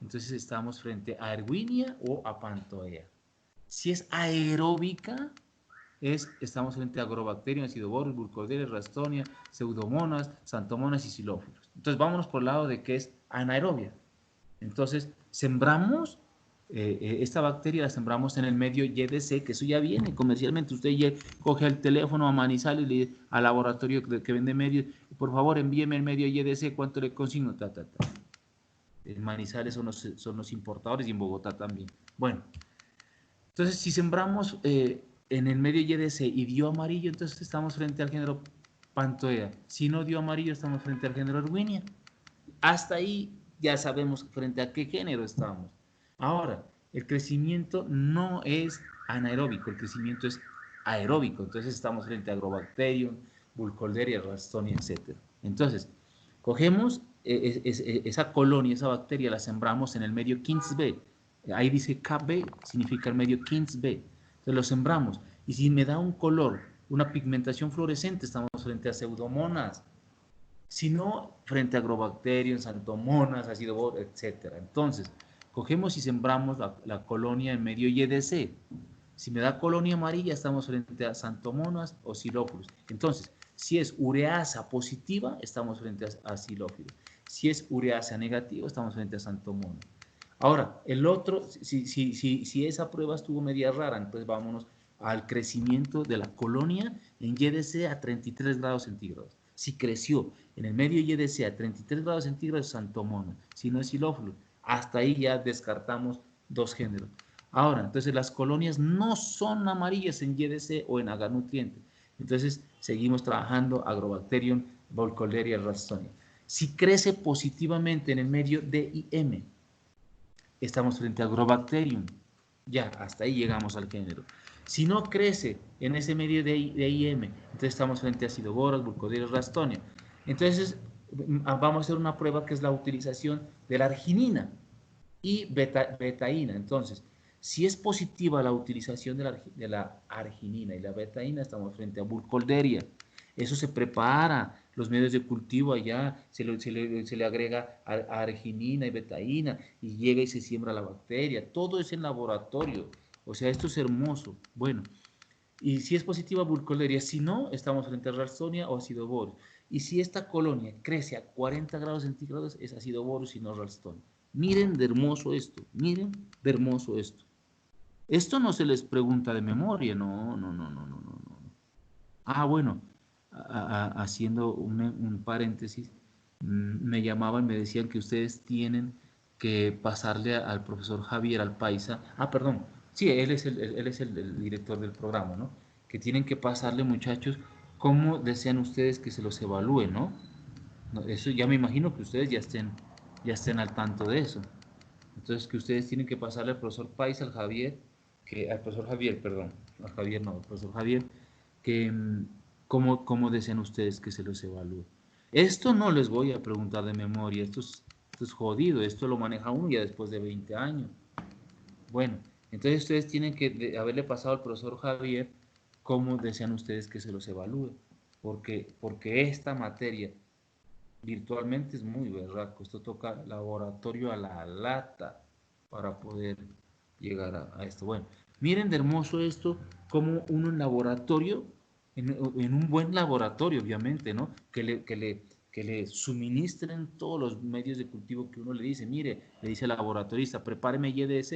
entonces estamos frente a Erwinia o a Pantoea. Si es aeróbica, estamos frente a Agrobacterium, Acidoborus, Burkholderia, Ralstonia, Pseudomonas, Xanthomonas y Xylophilus. Entonces, vámonos por el lado de que es anaerobia. Entonces, sembramos esta bacteria, la sembramos en el medio YDC, que eso ya viene comercialmente. Usted ya coge el teléfono a Manizales, al laboratorio que vende medios, por favor envíeme el medio YDC, ¿cuánto le consigno? En Manizales son los importadores y en Bogotá también. Bueno, entonces si sembramos en el medio YDC y dio amarillo, entonces estamos frente al género Pantoea. Si no dio amarillo, estamos frente al género Erwinia. Hasta ahí ya sabemos frente a qué género estamos. Ahora, el crecimiento no es anaeróbico, el crecimiento es aeróbico. Entonces estamos frente a Agrobacterium, Burkholderia, Ralstonia, etc. Entonces, cogemos esa colonia, esa bacteria, la sembramos en el medio 15B. Ahí dice KB, significa el medio 15B. Entonces lo sembramos. Y si me da un color, una pigmentación fluorescente, estamos frente a Pseudomonas, sino frente a Agrobacterium, Xanthomonas, Acidoborus, etc. Entonces, cogemos y sembramos la colonia en medio YDC. Si me da colonia amarilla, estamos frente a Xanthomonas o Xylophilus. Entonces, si es ureasa positiva, estamos frente a Xylophilus. Si es ureasa negativa, estamos frente a Xanthomonas. Ahora, el otro, si esa prueba estuvo media rara, entonces vámonos al crecimiento de la colonia en YDC a 33 grados centígrados. Si creció en el medio YDC a 33 grados centígrados, Xanthomonas. Si no es Xylophilus, hasta ahí ya descartamos dos géneros. Ahora, entonces las colonias no son amarillas en YDC o en agarnutriente. Entonces seguimos trabajando Agrobacterium, Burkholderia, Ralstonia. Si crece positivamente en el medio DIM, estamos frente a Agrobacterium. Ya, hasta ahí llegamos al género. Si no crece en ese medio de IM, entonces estamos frente a Acidoborus, Burkholderia, Ralstonia. Entonces, vamos a hacer una prueba que es la utilización de la arginina y betaína. Entonces, si es positiva la utilización de la arginina y la betaína, estamos frente a Burkholderia. Eso se prepara, los medios de cultivo allá, se le agrega arginina y betaína y llega y se siembra la bacteria. Todo es en laboratorio. O sea, esto es hermoso. Bueno, y si es positiva Burkholderia, si no, estamos frente a Ralstonia o Acidoborus. Y si esta colonia crece a 40 grados centígrados, es Acidoborus y no Ralstonia. Miren de hermoso esto, miren de hermoso esto. Esto no se les pregunta de memoria, no. Ah, bueno, haciendo un paréntesis, me llamaban, me decían que ustedes tienen que pasarle al profesor Javier Alpaiza, perdón, sí, él es el director del programa, ¿no? Que tienen que pasarle, muchachos, cómo desean ustedes que se los evalúe, ¿no? Eso ya me imagino que ustedes ya estén al tanto de eso. Entonces, que ustedes tienen que pasarle al profesor Paisa, al profesor Javier, perdón, al Javier no, al profesor Javier, que cómo desean ustedes que se los evalúe. Esto no les voy a preguntar de memoria, esto es jodido, esto lo maneja uno ya después de 20 años. Bueno, entonces ustedes tienen que haberle pasado al profesor Javier cómo desean ustedes que se los evalúe, porque esta materia virtualmente es muy berraco, esto toca laboratorio a la lata para poder llegar a esto. Bueno, miren de hermoso esto, como uno en laboratorio, en un buen laboratorio, obviamente, ¿no? Que le suministren todos los medios de cultivo que uno le dice. Mire, le dice al laboratorista, prepáreme YDC.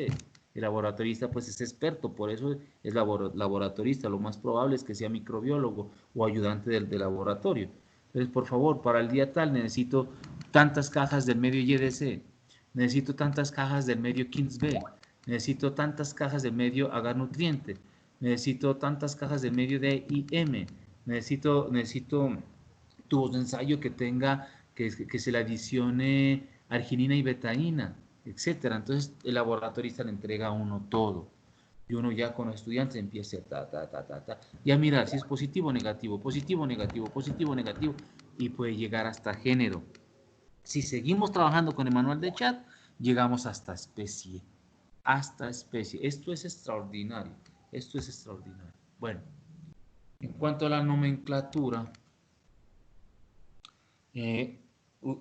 El laboratorista pues es experto, por eso es laboratorista. Lo más probable es que sea microbiólogo o ayudante del laboratorio. Entonces, por favor, para el día tal necesito tantas cajas del medio YDC, necesito tantas cajas del medio 15B, necesito tantas cajas del medio agar nutriente, necesito tantas cajas del medio de IM, necesito tubos de ensayo que tenga, que se le adicione arginina y betaína, etcétera. Entonces el laboratorista le entrega a uno todo. Y uno ya con los estudiantes empieza y a mirar si es positivo o negativo, positivo o negativo, positivo o negativo, y puede llegar hasta género. Si seguimos trabajando con el manual de chat, llegamos hasta especie. Hasta especie. Esto es extraordinario. Esto es extraordinario. Bueno, en cuanto a la nomenclatura, eh,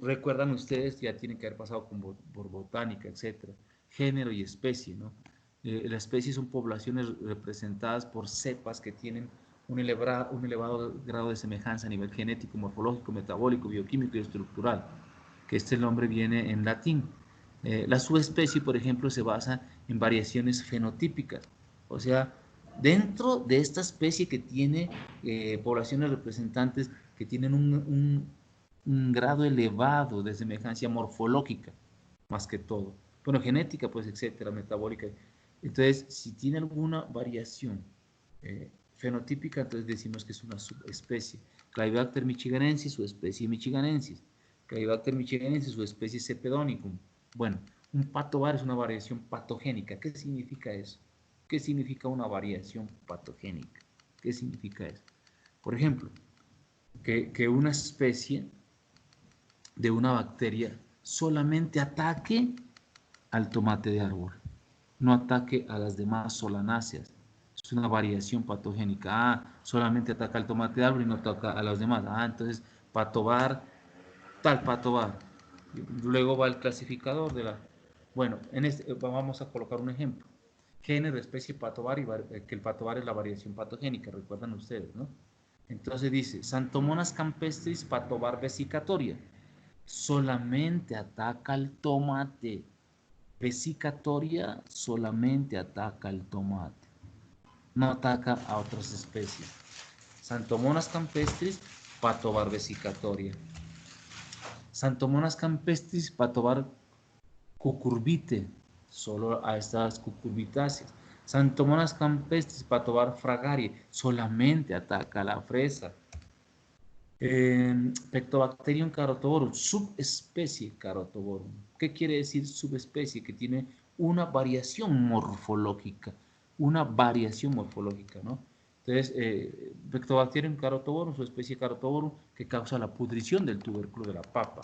recuerdan ustedes, ya tienen que haber pasado por botánica, etcétera, género y especie, ¿no? La especie son poblaciones representadas por cepas que tienen un elevado grado de semejanza a nivel genético, morfológico, metabólico, bioquímico y estructural, que este nombre viene en latín. La subespecie, por ejemplo, se basa en variaciones fenotípicas, o sea, dentro de esta especie que tiene poblaciones representantes que tienen un grado elevado de semejanza morfológica, más que todo. Bueno, genética, pues, etcétera, metabólica. Entonces, si tiene alguna variación fenotípica, entonces decimos que es una subespecie. Clavibacter michiganensis, su especie michiganensis. Clavibacter michiganensis, su especie Cepedonicum. Bueno, un patovar es una variación patogénica. ¿Qué significa eso? ¿Qué significa una variación patogénica? ¿Qué significa eso? Por ejemplo, que una especie de una bacteria solamente ataque al tomate de árbol, no ataque a las demás solanáceas. Es una variación patogénica. Solamente ataca al tomate de árbol y no ataca a las demás. Entonces, patovar, tal patovar. Luego va el clasificador de la... Bueno, vamos a colocar un ejemplo. Género, especie, patovar, que el patovar es la variación patogénica, recuerdan ustedes, ¿no? Entonces dice, Santomonas campestris patovar vesicatoria. Solamente ataca al tomate. Vesicatoria solamente ataca al tomate. No ataca a otras especies. Santomonas campestris, patovar vesicatoria. Santomonas campestris, patovar cucurbite, solo a estas cucurbitáceas. Santomonas campestris, patovar fragaria, solamente ataca a la fresa. Pectobacterium carotoborum, subespecie carotoborum. ¿Qué quiere decir subespecie? Que tiene una variación morfológica, ¿no? Entonces, Pectobacterium carotoborum, subespecie carotoborum, que causa la pudrición del tubérculo de la papa.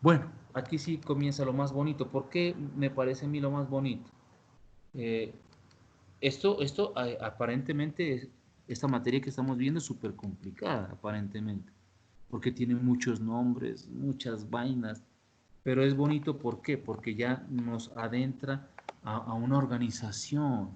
Bueno, aquí sí comienza lo más bonito. ¿Por qué me parece a mí lo más bonito? Eh, esto aparentemente, esta materia que estamos viendo es súper complicada, aparentemente, porque tiene muchos nombres, muchas vainas, pero es bonito, ¿por qué? Porque ya nos adentra a una organización,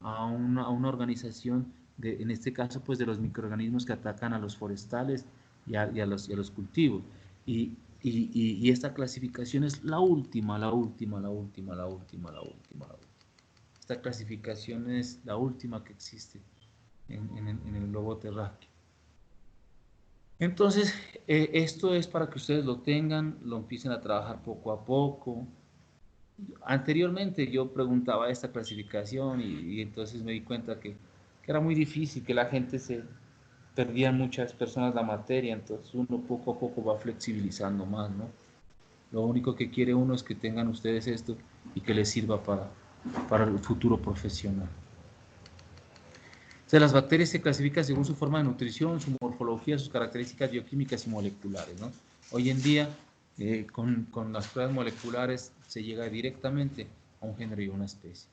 a una organización, en este caso, pues de los microorganismos que atacan a los forestales y a los cultivos. Y, y esta clasificación es la última, la última, la última, la última, la última, la última. Esta clasificación es la última que existe en el globo terráqueo. Entonces, esto es para que ustedes lo tengan, lo empiecen a trabajar poco a poco. Anteriormente yo preguntaba esta clasificación y entonces me di cuenta que era muy difícil, que la gente perdían muchas personas la materia, entonces uno poco a poco va flexibilizando más, ¿no? Lo único que quiere uno es que tengan ustedes esto y que les sirva para el futuro profesional. O sea, las bacterias se clasifican según su forma de nutrición, su morfología, sus características bioquímicas y moleculares, ¿no? Hoy en día, con las pruebas moleculares se llega directamente a un género y a una especie.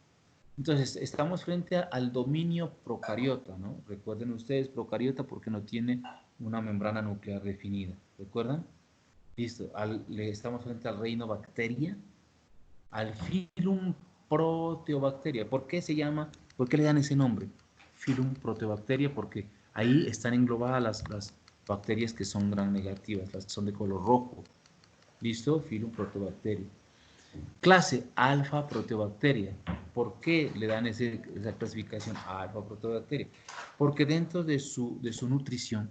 Entonces, estamos frente al dominio procariota, ¿no? Recuerden ustedes, procariota porque no tiene una membrana nuclear definida. ¿Recuerdan? Listo. Estamos frente al reino bacteria, al filum proteobacteria. ¿Por qué se llama? ¿Por qué le dan ese nombre? Filum proteobacteria, porque ahí están englobadas las bacterias que son gram negativas, las que son de color rojo. ¿Listo? Filum proteobacteria. Clase alfa proteobacteria. ¿Por qué le dan esa clasificación a alfa proteobacteria? Porque dentro de su nutrición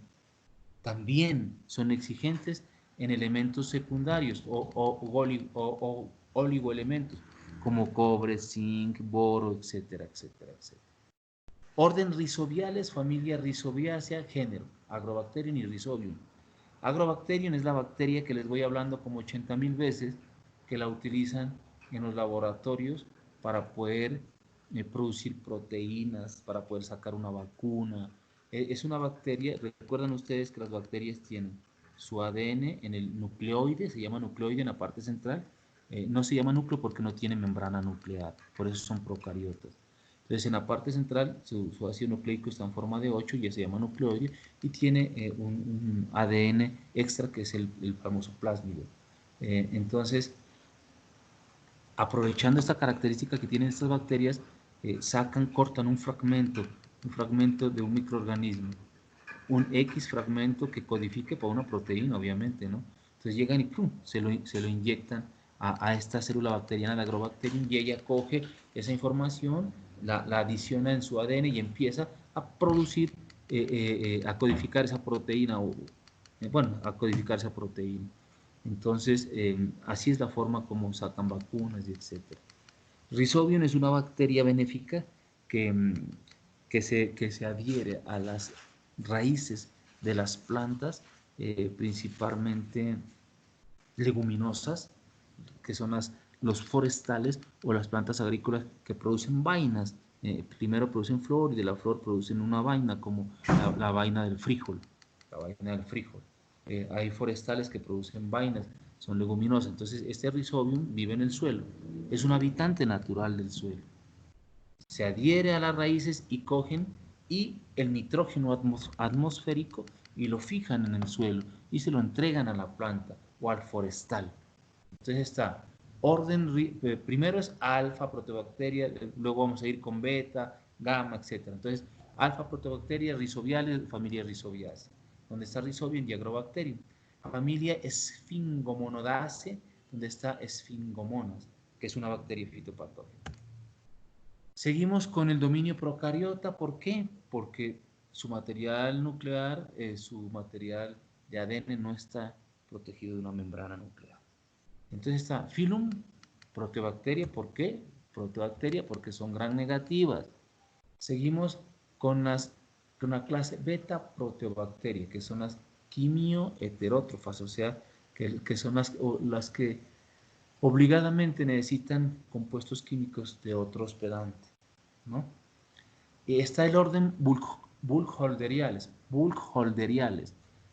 también son exigentes en elementos secundarios o oligoelementos como cobre, zinc, boro, etcétera, etcétera, etcétera. Orden Rhizobiales, familia Rhizobiacea, género, Agrobacterium y Rhizobium. Agrobacterium es la bacteria que les voy hablando como 80.000 veces, que la utilizan en los laboratorios para poder producir proteínas para poder sacar una vacuna. Es una bacteria, recuerdan ustedes que las bacterias tienen su ADN en el nucleoide, se llama nucleoide en la parte central. No se llama núcleo porque no tiene membrana nuclear, por eso son procariotas. Entonces en la parte central su ácido nucleico está en forma de 8 y se llama nucleoide y tiene un ADN extra que es el famoso plásmido. Entonces, aprovechando esta característica que tienen estas bacterias, cortan un fragmento de un microorganismo, un X fragmento que codifique para una proteína, obviamente, ¿no? Entonces llegan y ¡pum! Se lo inyectan a esta célula bacteriana, la Agrobacterium, y ella coge esa información, la adiciona en su ADN y empieza a producir, a codificar esa proteína, bueno, a codificar esa proteína. Entonces, así es la forma como sacan vacunas y etc. Rhizobium es una bacteria benéfica que se adhiere a las raíces de las plantas, principalmente leguminosas, que son los forestales o las plantas agrícolas que producen vainas. Primero producen flor y de la flor producen una vaina, como la vaina del frijol. La vaina del frijol. Hay forestales que producen vainas, son leguminosas. Entonces, este Rhizobium vive en el suelo, es un habitante natural del suelo. Se adhiere a las raíces y cogen y el nitrógeno atmosférico y lo fijan en el suelo y se lo entregan a la planta o al forestal. Entonces está primero es alfa protobacteria, luego vamos a ir con beta, gamma, etc. Entonces, alfa protobacteria, rhizobiales, familia rhizobiaceae, donde está Rhizobium y Agrobacterium. Familia Sphingomonaceae, donde está Sphingomonas, que es una bacteria fitopatógena. Seguimos con el dominio procariota. ¿Por qué? Porque su material nuclear, su material de ADN no está protegido de una membrana nuclear. Entonces está Phylum, proteobacteria. ¿Por qué? Proteobacteria porque son gram negativas. Seguimos con la clase beta proteobacteria, que son las quimioheterótrofas, o sea, que son las que obligadamente necesitan compuestos químicos de otro hospedante, ¿no? Y está el orden Burkholderiales,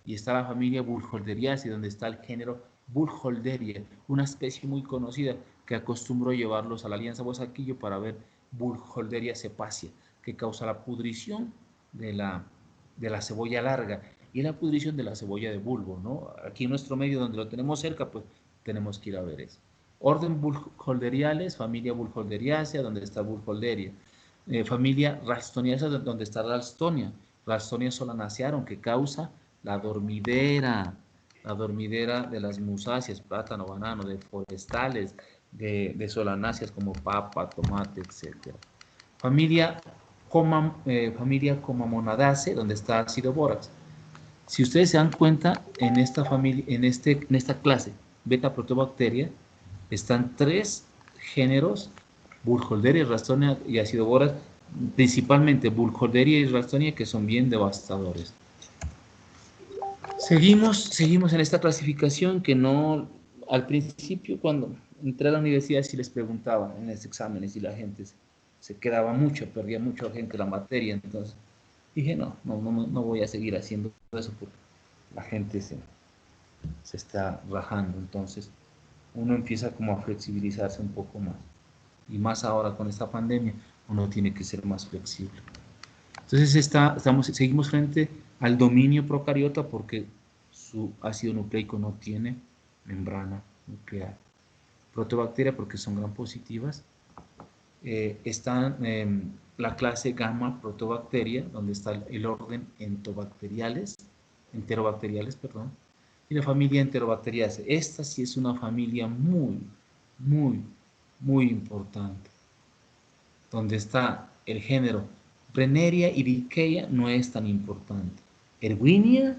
y está la familia Burkholderiaceae, donde está el género Burkholderia, una especie muy conocida que acostumbro llevarlos a la Alianza Bosaquillo para ver Burkholderia cepacia, que causa la pudrición de la cebolla larga y la pudrición de la cebolla de bulbo, ¿no? Aquí en nuestro medio, donde lo tenemos cerca, pues tenemos que ir a ver eso. Orden Burkholderiales, familia Burkholderiaceae, donde está Burkholderia. Familia Ralstoniaceae, donde está Ralstonia solanacearum, que causa la dormidera de las musáceas, plátano, banano, de forestales, de solanáceas como papa, tomate, etc. Familia Comamonadaceae, donde está ácido bórax. Si ustedes se dan cuenta, en esta familia, en esta clase beta protobacteria, están 3 géneros, Burkholderia, Ralstonia y ácido bórax, principalmente Burkholderia y Ralstonia, que son bien devastadores. Seguimos en esta clasificación que no, al principio cuando entré a la universidad sí les preguntaba en los exámenes y la gente se quedaba mucho, perdía mucha gente la materia, entonces dije no voy a seguir haciendo eso porque la gente se está rajando, entonces uno empieza como a flexibilizarse un poco más y más ahora con esta pandemia uno tiene que ser más flexible. Entonces seguimos frente al dominio procariota porque su ácido nucleico no tiene membrana nuclear. Protobacteria porque son gram positivas. Está la clase gamma protobacteria, donde está el orden enterobacteriales, y la familia Enterobacteriaceae. Esta sí es una familia muy, muy, muy importante, donde está el género Renneria y Dilkeia no es tan importante. Erwinia,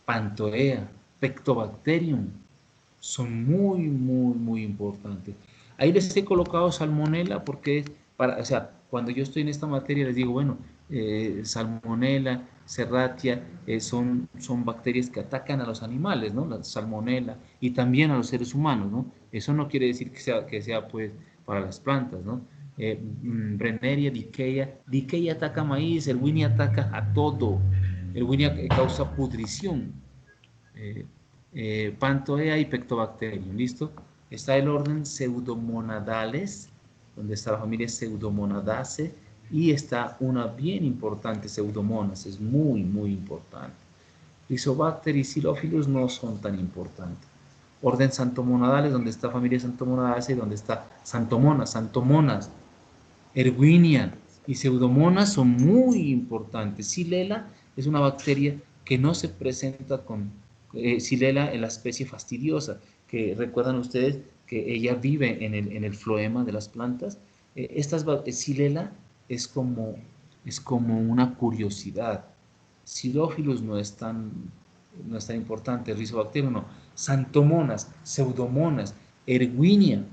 Pantoea, Pectobacterium son muy, muy, muy importantes. Ahí les he colocado Salmonella porque, o sea, cuando yo estoy en esta materia les digo, bueno, Salmonella, Serratia, son bacterias que atacan a los animales, ¿no? La Salmonella y también a los seres humanos, ¿no? Eso no quiere decir que sea pues para las plantas, ¿no? Brenneria, Dickeya ataca maíz, Erwinia ataca a todo. Erwinia causa pudrición. Pantoea y Pectobacterium, ¿listo? Está el orden Pseudomonadales, donde está la familia Pseudomonadaceae, y está una bien importante, Pseudomonas, es muy, muy importante. Rizobacter y Xylophilus no son tan importantes. Orden Santomonadales, donde está familia Santomonadaceae, donde está Santomonas, Erwinia y Pseudomonas son muy importantes. Xylella es una bacteria que no se presenta con Xylella en la especie fastidiosa, que recuerdan ustedes que ella vive en el floema de las plantas. Xylella es como una curiosidad. Xylophilus no es tan importante, Rizobacterium no. Santomonas, Pseudomonas, Erwinia,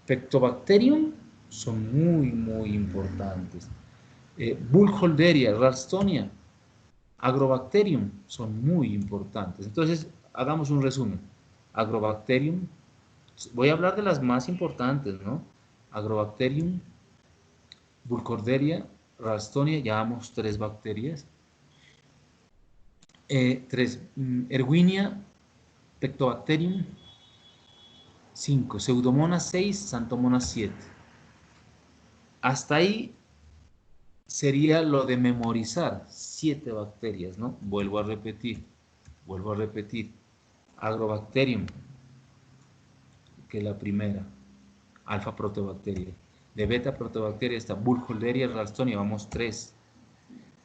Pectobacterium son muy, muy importantes. Burkholderia, Ralstonia, Agrobacterium son muy importantes. Entonces, hagamos un resumen. Agrobacterium, voy a hablar de las más importantes, ¿no? Agrobacterium, Burkholderia, Ralstonia, llevamos 3 bacterias. 3, Erwinia, Pectobacterium, 5, Pseudomonas 6, Santomonas 7. Hasta ahí sería lo de memorizar 7 bacterias, ¿no? Vuelvo a repetir. Agrobacterium, que es la primera, alfa protobacteria. De beta protobacteria está Burkholderia, Ralstonia, vamos 3.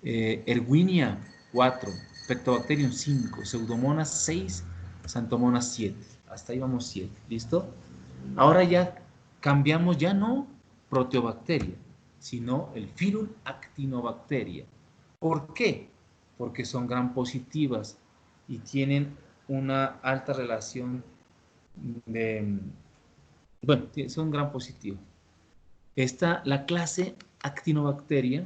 Erwinia, 4. Pectobacterium, 5. Pseudomonas, 6. Santomonas, 7. Hasta ahí vamos 7. ¿Listo? Ahora ya cambiamos, ya no proteobacteria, sino el filum Actinobacteria. ¿Por qué? Porque son gram positivas y tienen una alta relación de, bueno, son gram positivos. Está la clase Actinobacteria,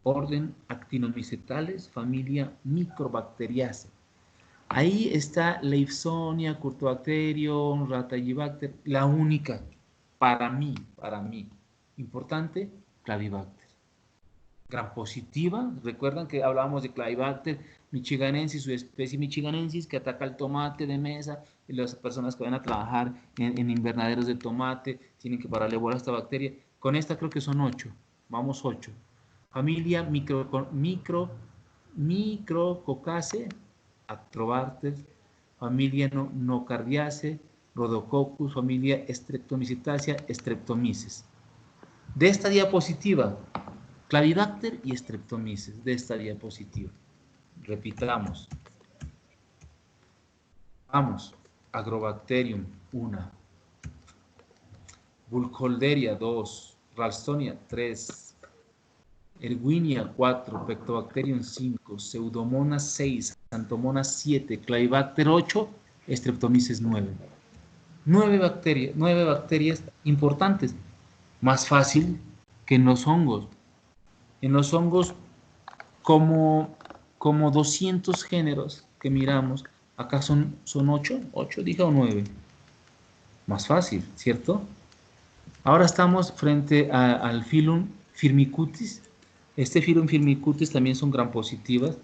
orden Actinomycetales, familia Microbacteriaceae. Ahí está Leishmania, Curtobacterium, Ratayibacter, la única, para mí, importante, Clavibacter. Gran positiva, recuerdan que hablábamos de Clavibacter michiganensis, su especie michiganensis, que ataca el tomate de mesa, y las personas que van a trabajar en invernaderos de tomate tienen que pararle bola a esta bacteria. Con esta creo que son 8, vamos 8. Familia Micrococaceae, Atrobacter, familia Nocardiaceae, Rhodococcus, familia Streptomycetacea, Streptomyces. De esta diapositiva, Clavibacter y Streptomyces, de esta diapositiva. Repitamos. Vamos. Agrobacterium, 1. Burkholderia, 2. Ralstonia, 3. Erwinia, 4. Pectobacterium, 5. Pseudomonas, 6. Santomonas, 7. Clavibacter, 8. Streptomyces, 9. 9 bacterias importantes. Más fácil que en los hongos. En los hongos, como 200 géneros que miramos, acá son 8, dije, o 9. Más fácil, ¿cierto? Ahora estamos frente al filum Firmicutes. Este filum Firmicutes también son gram positivas.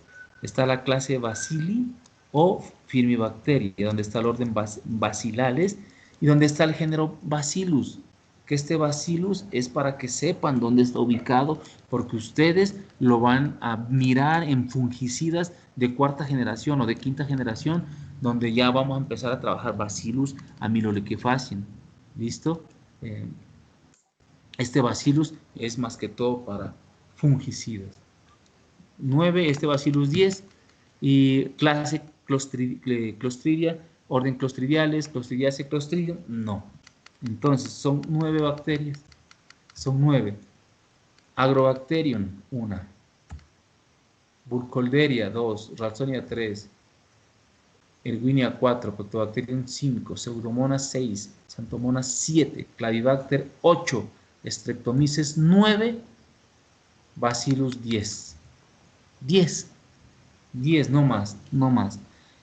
Está la clase Bacilli o Firmibacteria, donde está el orden Bacillales y donde está el género Bacillus, que este Bacillus es para que sepan dónde está ubicado, porque ustedes lo van a mirar en fungicidas de 4ª generación o de 5ª generación, donde ya vamos a empezar a trabajar Bacillus amyloliquefaciens. ¿Listo? Este Bacillus es más que todo para fungicidas. 9, este Bacillus 10, y clase Clostridia, orden Clostridiales, Clostridiaceae, Clostridium, no. Entonces, son 9 bacterias. Son 9. Agrobacterium, 1. Burkholderia, 2. Ralstonia, 3. Erwinia, 4. Pectobacterium, 5. Pseudomonas, 6. Santomonas, 7. Clavibacter, 8. Streptomyces, 9. Bacillus, 10. 10, no más.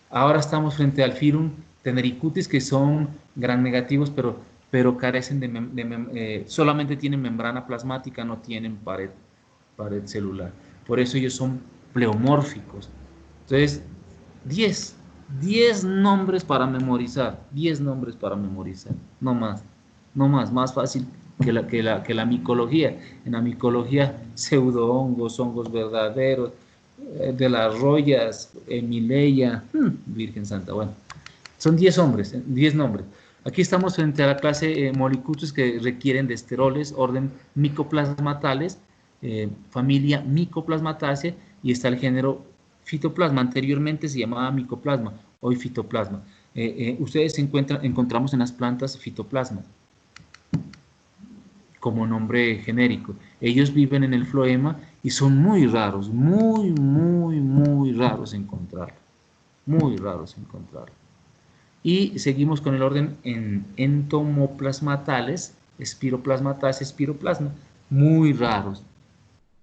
Ahora estamos frente al filum Tenericutis, que son gram negativos, pero pero carecen solamente tienen membrana plasmática, no tienen pared celular. Por eso ellos son pleomórficos. Entonces, 10 nombres para memorizar, 10 nombres para memorizar, no más, más fácil que la micología. En la micología, pseudohongos, hongos verdaderos, de las Royas, Emileia, Virgen Santa, bueno, son 10 nombres. Aquí estamos frente a la clase Molicutus, que requieren de esteroles, orden Mycoplasmatales, familia Mycoplasmataceae, y está el género Fitoplasma. Anteriormente se llamaba Mycoplasma, hoy Fitoplasma. Ustedes encontramos en las plantas Fitoplasma como nombre genérico. Ellos viven en el floema y son muy raros, muy raros encontrarlo. Muy raros encontrarlo. Y seguimos con el orden en entomoplasmatales, espiroplasmataceae, espiroplasma, muy raros.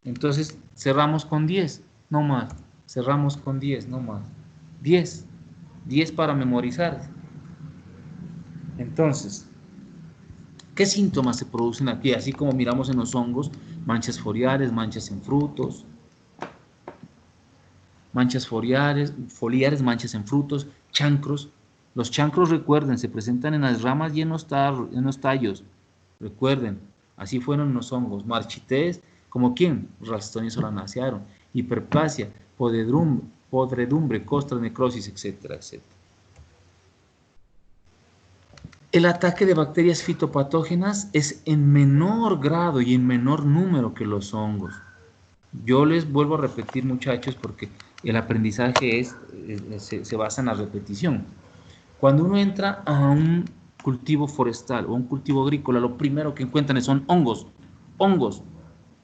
Entonces cerramos con 10, no más. Cerramos con 10, no más. 10 para memorizar. Entonces, ¿qué síntomas se producen aquí? Así como miramos en los hongos, manchas foliares, manchas en frutos, manchas foliares, manchas en frutos, chancros. Los chancros, recuerden, se presentan en las ramas y en los tallos. Recuerden, así fueron los hongos. Marchitez, ¿como quién? Ralstonia solanacearum. Hiperplasia, podredumbre, costras, necrosis, etcétera, etcétera. El ataque de bacterias fitopatógenas es en menor grado y en menor número que los hongos. Yo les vuelvo a repetir, muchachos, porque el aprendizaje se basa en la repetición. Cuando uno entra a un cultivo forestal o un cultivo agrícola, lo primero que encuentran son hongos,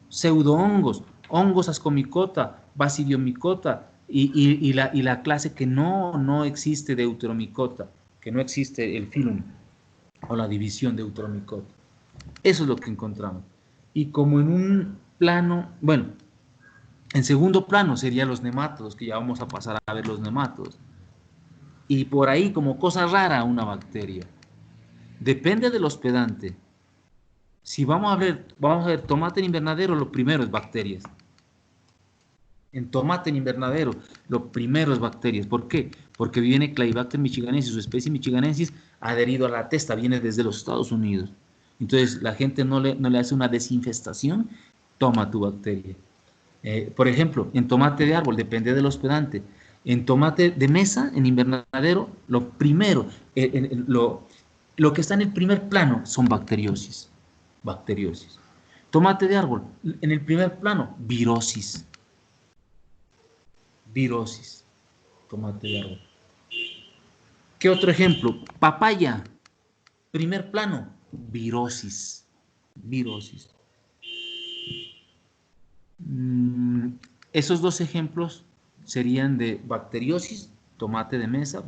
pseudohongos, hongos ascomicota, basidiomicota y la clase que no existe de Deuteromicota, que no existe el filum o la división de Deuteromicota. Eso es lo que encontramos. Y como en un plano, bueno, en segundo plano serían los nemátodos, que ya vamos a pasar a ver los nemátodos. Y por ahí, como cosa rara, una bacteria. Depende del hospedante. Si vamos a ver tomate en invernadero, lo primero es bacterias. En tomate en invernadero, lo primero es bacterias. ¿Por qué? Porque viene Claibacter michiganensis, su especie michiganensis, adherido a la testa, viene desde los Estados Unidos. Entonces, la gente no le hace una desinfestación, toma tu bacteria. Por ejemplo, en tomate de árbol, depende del hospedante. En tomate de mesa, en invernadero, lo primero, lo que está en el primer plano son bacteriosis. Tomate de árbol, en el primer plano, virosis. Tomate de árbol. ¿Qué otro ejemplo? Papaya, primer plano, virosis. Esos dos ejemplos serían de bacteriosis, tomate de mesa,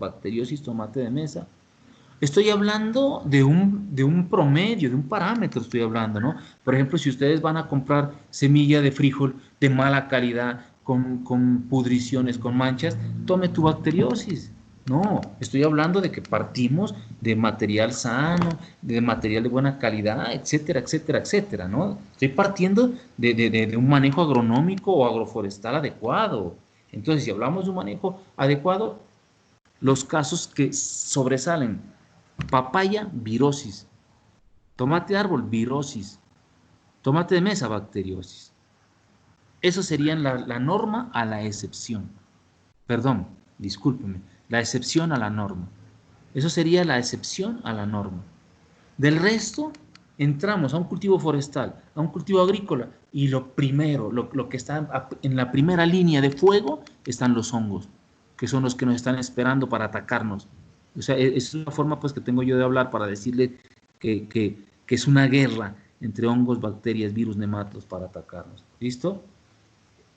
Estoy hablando de un promedio, de un parámetro estoy hablando, ¿no? Por ejemplo, si ustedes van a comprar semilla de frijol de mala calidad, con pudriciones, con manchas, tome tu bacteriosis. No, estoy hablando de que partimos de material sano, de material de buena calidad, etcétera, etcétera, etcétera, ¿no? Estoy partiendo de un manejo agronómico o agroforestal adecuado. Entonces, si hablamos de un manejo adecuado, los casos que sobresalen: papaya, virosis; tomate de árbol, virosis; tomate de mesa, bacteriosis. Eso serían la norma a la excepción. Perdón, discúlpeme, la excepción a la norma. Eso sería la excepción a la norma. Del resto, entramos a un cultivo forestal, a un cultivo agrícola, y lo primero, lo que está en la primera línea de fuego, están los hongos, que son los que nos están esperando para atacarnos. O sea, es una forma pues que tengo yo de hablar para decirle que es una guerra entre hongos, bacterias, virus, nematodos para atacarnos. ¿Listo?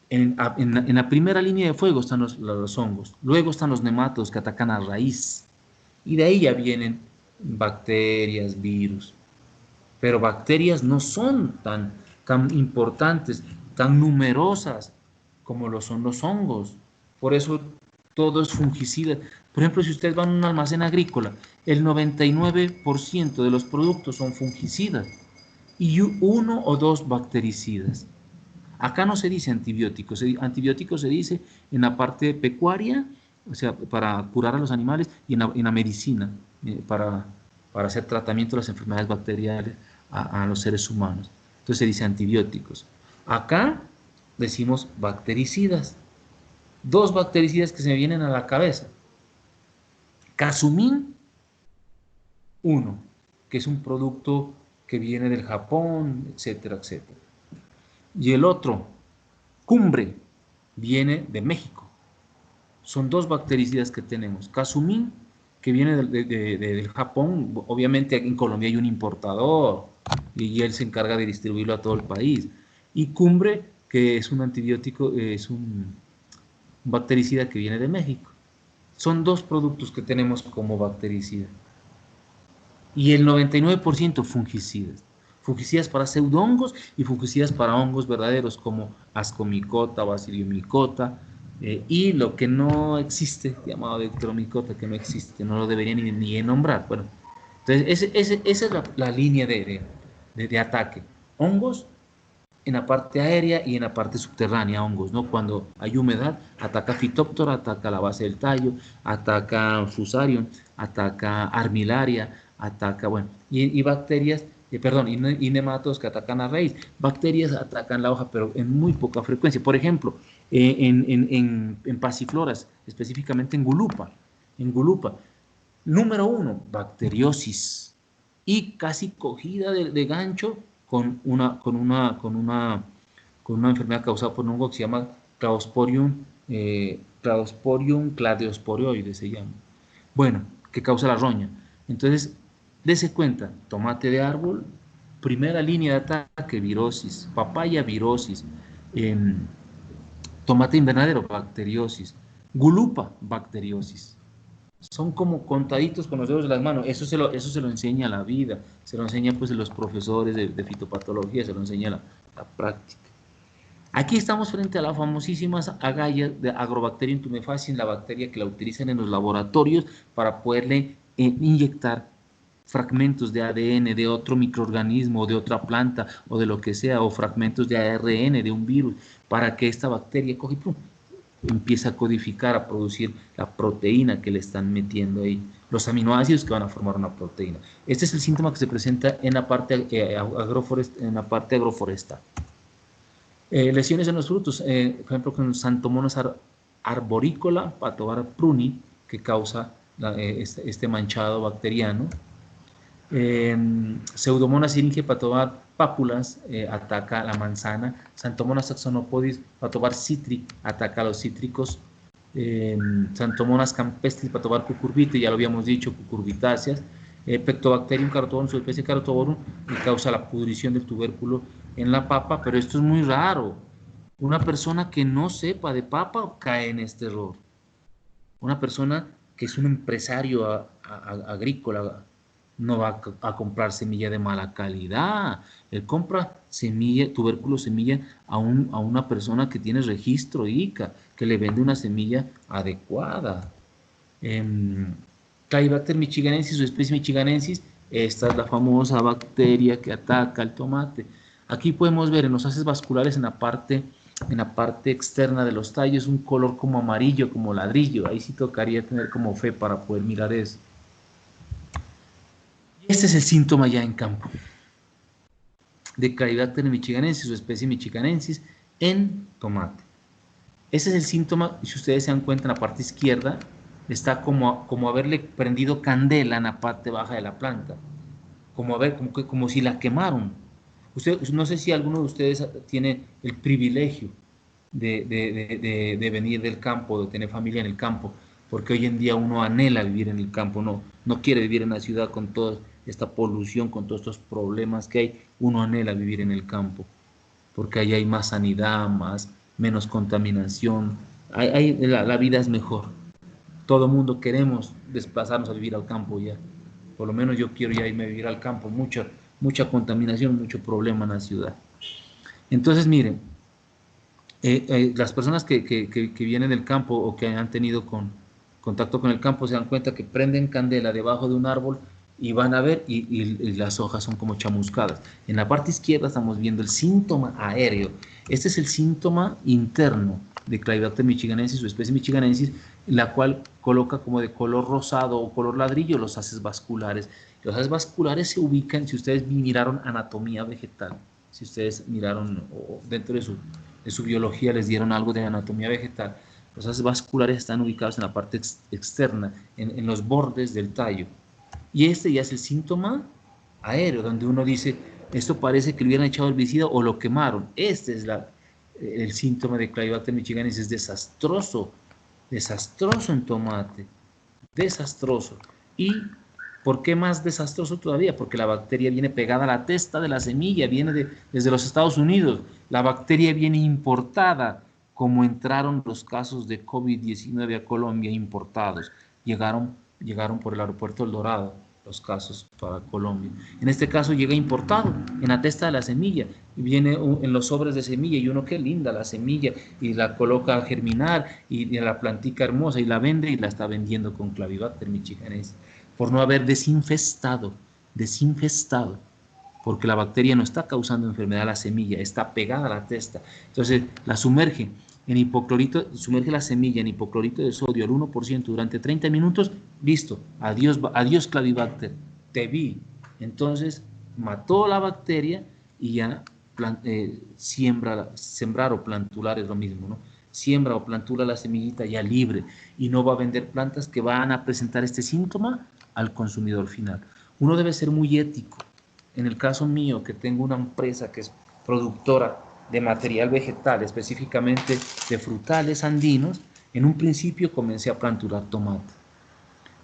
En la primera línea de fuego están los hongos, luego están los nematodos que atacan a raíz, y de ahí ya vienen bacterias, virus. Pero bacterias no son tan importantes, tan numerosas como lo son los hongos. Por eso todo es fungicida. Por ejemplo, si ustedes van a un almacén agrícola, el 99% de los productos son fungicidas y uno o dos bactericidas. Acá no se dice antibióticos, antibióticos se dice en la parte pecuaria, o sea, para curar a los animales, y en la medicina, para hacer tratamiento de las enfermedades bacteriales a los seres humanos. Entonces se dice antibióticos. Acá decimos bactericidas. Dos bactericidas que se me vienen a la cabeza. Casumín, uno, que es un producto que viene del Japón, etcétera, etcétera. Y el otro, Cumbre, viene de México. Son dos bactericidas que tenemos. Casumín, que viene del Japón, obviamente en Colombia hay un importador y él se encarga de distribuirlo a todo el país. Y Cumbre, que es un antibiótico, es un bactericida que viene de México. Son dos productos que tenemos como bactericida. Y el 99% fungicidas. Fungicidas para pseudohongos y fungicidas para hongos verdaderos como ascomicota, bacillomicota, y lo que no existe, llamado deuteromicota, que no existe, que no lo deberían ni nombrar. Bueno, entonces esa es la línea de ataque. Hongos en la parte aérea y en la parte subterránea, hongos, ¿no? Cuando hay humedad, ataca Phytophthora, ataca la base del tallo, ataca Fusarium, ataca Armillaria, ataca, bueno, y bacterias, perdón, y nematodos que atacan la raíz. Bacterias atacan la hoja, pero en muy poca frecuencia. Por ejemplo, en pasifloras, específicamente en Gulupa. En Gulupa, número uno, bacteriosis. Y casi cogida de gancho con una enfermedad causada por un hongo que se llama Cladosporium cladosporioides se llama. Bueno, que causa la roña. Entonces, dese cuenta, tomate de árbol, primera línea de ataque, virosis, papaya, virosis, tomate invernadero, bacteriosis, gulupa, bacteriosis. Son como contaditos con los dedos de las manos. Eso se lo enseña la vida, se lo enseña pues los profesores de fitopatología, se lo enseña la práctica. Aquí estamos frente a la famosísima agalla de Agrobacterium tumefaciens, la bacteria que la utilizan en los laboratorios para poderle inyectar fragmentos de ADN de otro microorganismo, de otra planta o de lo que sea, o fragmentos de ARN de un virus, para que esta bacteria coge y ¡pum!, empieza a codificar, a producir la proteína que le están metiendo ahí, los aminoácidos que van a formar una proteína. Este es el síntoma que se presenta en la parte, agroforestal. Lesiones en los frutos, por ejemplo, con Xanthomonas arborícola, Patovar pruni, que causa este manchado bacteriano. Pseudomonas syringae, Patovar pápulas, ataca la manzana. Xanthomonas saxonopodis, Patovar citri, ataca a los cítricos. Xanthomonas campestris, Patovar cucurbita, ya lo habíamos dicho, cucurbitáceas. Pectobacterium carotoborum, su especie Carotoborum, que causa la pudrición del tubérculo en la papa, pero esto es muy raro. Una persona que no sepa de papa cae en este error. Una persona que es un empresario agrícola no va a comprar semilla de mala calidad. Él compra semilla, tubérculo semilla a una persona que tiene registro ICA, que le vende una semilla adecuada. Calybachter michiganensis, su especie michiganensis, esta es la famosa bacteria que ataca el tomate. Aquí podemos ver en los haces vasculares, en la parte externa de los tallos, un color como amarillo, como ladrillo. Ahí sí tocaría tener como fe para poder mirar eso. Este es el síntoma ya en campo de Calybachter michiganensis, su especie michiganensis, en tomate. Ese es el síntoma, y si ustedes se dan cuenta, en la parte izquierda está como haberle prendido candela en la parte baja de la planta, como si la quemaron. No sé si alguno de ustedes tiene el privilegio de venir del campo, de tener familia en el campo, porque hoy en día uno anhela vivir en el campo, no quiere vivir en la ciudad con toda esta polución, con todos estos problemas que hay. Uno anhela vivir en el campo, porque ahí hay más sanidad, menos contaminación, la vida es mejor. Todo mundo queremos desplazarnos a vivir al campo ya. Por lo menos yo quiero ya irme a vivir al campo. Mucha contaminación, mucho problema en la ciudad. Entonces, miren, Las personas que vienen del campo o que han tenido contacto con el campo se dan cuenta que prenden candela debajo de un árbol y van a ver y las hojas son como chamuscadas. En la parte izquierda estamos viendo el síntoma aéreo. Este es el síntoma interno de Clavibacter michiganensis o especie michiganensis, la cual coloca como de color rosado o color ladrillo los haces vasculares. Los haces vasculares se ubican, si ustedes miraron anatomía vegetal, si ustedes miraron o dentro de su biología les dieron algo de anatomía vegetal, los haces vasculares están ubicados en la parte externa, en los bordes del tallo. Y este ya es el síntoma aéreo, donde uno dice, esto parece que le hubieran echado herbicida o lo quemaron. Este es el síntoma de Clavibacter michiganensis, es desastroso, desastroso en tomate, desastroso. ¿Y por qué más desastroso todavía? Porque la bacteria viene pegada a la testa de la semilla, viene desde los Estados Unidos. La bacteria viene importada, como entraron los casos de COVID-19 a Colombia importados. Llegaron por el aeropuerto El Dorado los casos para Colombia. En este caso llega importado en la testa de la semilla y viene en los sobres de semilla y uno, qué linda la semilla, y la coloca a germinar y la plantica hermosa y la vende y la está vendiendo con Clavibacter michiganensis por no haber desinfestado, porque la bacteria no está causando enfermedad a la semilla, está pegada a la testa. Entonces la sumerge en hipoclorito, sumerge la semilla en hipoclorito de sodio al 1% durante 30 minutos, listo, adiós, adiós Clavibacter, te vi. Entonces mató la bacteria y ya sembrar o plantular es lo mismo, ¿no? Siembra o plantula la semillita ya libre y no va a vender plantas que van a presentar este síntoma al consumidor final. Uno debe ser muy ético. En el caso mío, que tengo una empresa que es productora de material vegetal, específicamente de frutales andinos, en un principio comencé a plantular tomate.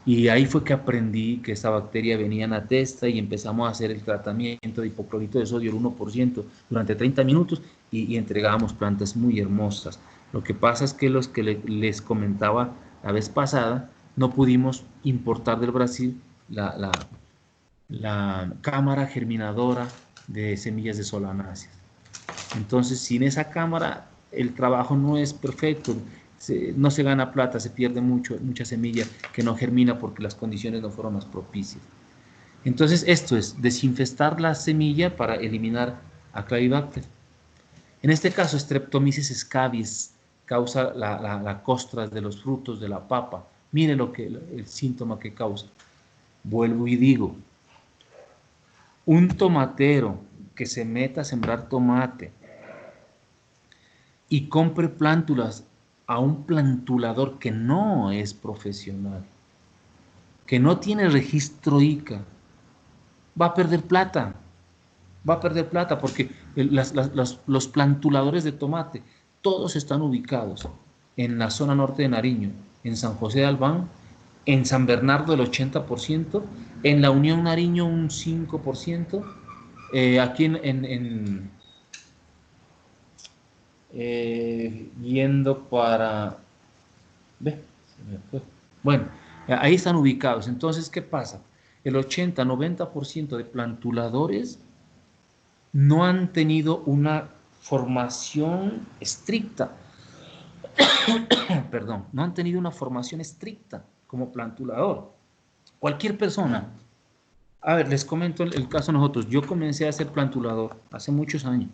Y ahí fue que aprendí que esta bacteria venía en la testa y empezamos a hacer el tratamiento de hipoclorito de sodio al 1% durante 30 minutos y entregábamos plantas muy hermosas. Lo que pasa es que los que les comentaba la vez pasada, no pudimos importar del Brasil la cámara germinadora de semillas de solanáceas. Entonces, sin esa cámara, el trabajo no es perfecto, no se gana plata, se pierde mucha semilla que no germina porque las condiciones no fueron las propicias. Entonces, esto es desinfestar la semilla para eliminar a Clavibacter. En este caso, Streptomyces scabies causa la costras de los frutos de la papa. Mire el síntoma que causa. Vuelvo y digo, un tomatero que se meta a sembrar tomate y compre plántulas a un plantulador que no es profesional, que no tiene registro ICA, va a perder plata. Va a perder plata porque los plantuladores de tomate, todos están ubicados en la zona norte de Nariño, en San José de Albán, en San Bernardo el 80%, en la Unión Nariño un 5%, aquí yendo para... Bueno, ahí están ubicados. Entonces, ¿qué pasa? El 80-90% de plantuladores no han tenido una formación estricta, perdón, no han tenido una formación estricta como plantulador. Cualquier persona. A ver, les comento el caso de nosotros. Yo comencé a ser plantulador hace muchos años,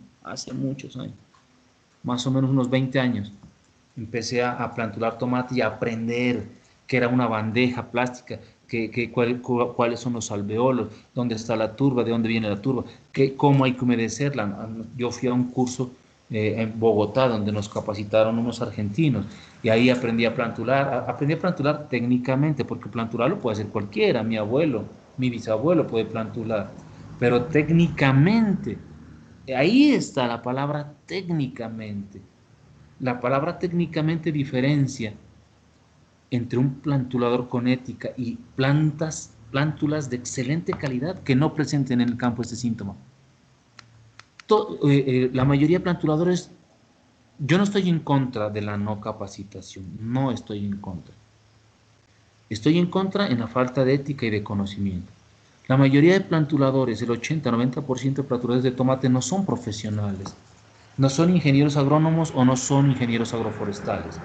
más o menos unos 20 años. Empecé a plantular tomate y a aprender que era una bandeja plástica, cuáles son los alveolos, dónde está la turba, de dónde viene la turba, cómo hay que humedecerla. Yo fui a un curso en Bogotá donde nos capacitaron unos argentinos y ahí aprendí a plantular técnicamente, porque plantular lo puede hacer cualquiera, mi abuelo, mi bisabuelo puede plantular, pero técnicamente, ahí está la palabra técnicamente. La palabra técnicamente diferencia entre un plantulador con ética y plántulas de excelente calidad que no presenten en el campo este síntoma. La mayoría de plantuladores, yo no estoy en contra de la no capacitación, no estoy en contra. Estoy en contra en la falta de ética y de conocimiento. La mayoría de plantuladores, el 80-90% de plantuladores de tomate no son profesionales. no son ingenieros agrónomos o no son ingenieros agroforestales.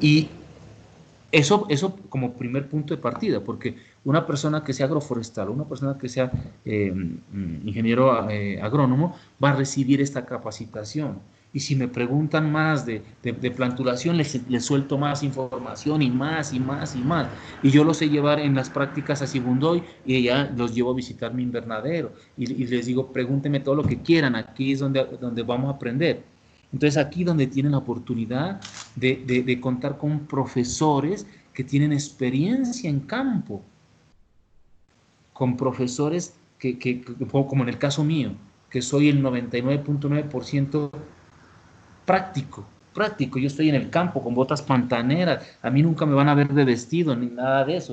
Y eso como primer punto de partida, porque una persona que sea agroforestal, una persona que sea ingeniero agrónomo, va a recibir esta capacitación. Y si me preguntan más de plantulación, les suelto más información y más y más y más. Y yo los sé llevar en las prácticas a Sibundoy y ya los llevo a visitar mi invernadero. Y les digo, pregúntenme todo lo que quieran, aquí es donde vamos a aprender. Entonces aquí donde tienen la oportunidad de contar con profesores que tienen experiencia en campo, con profesores como en el caso mío, que soy el 99.9% práctico. Yo estoy en el campo con botas pantaneras, a mí nunca me van a ver de vestido ni nada de eso.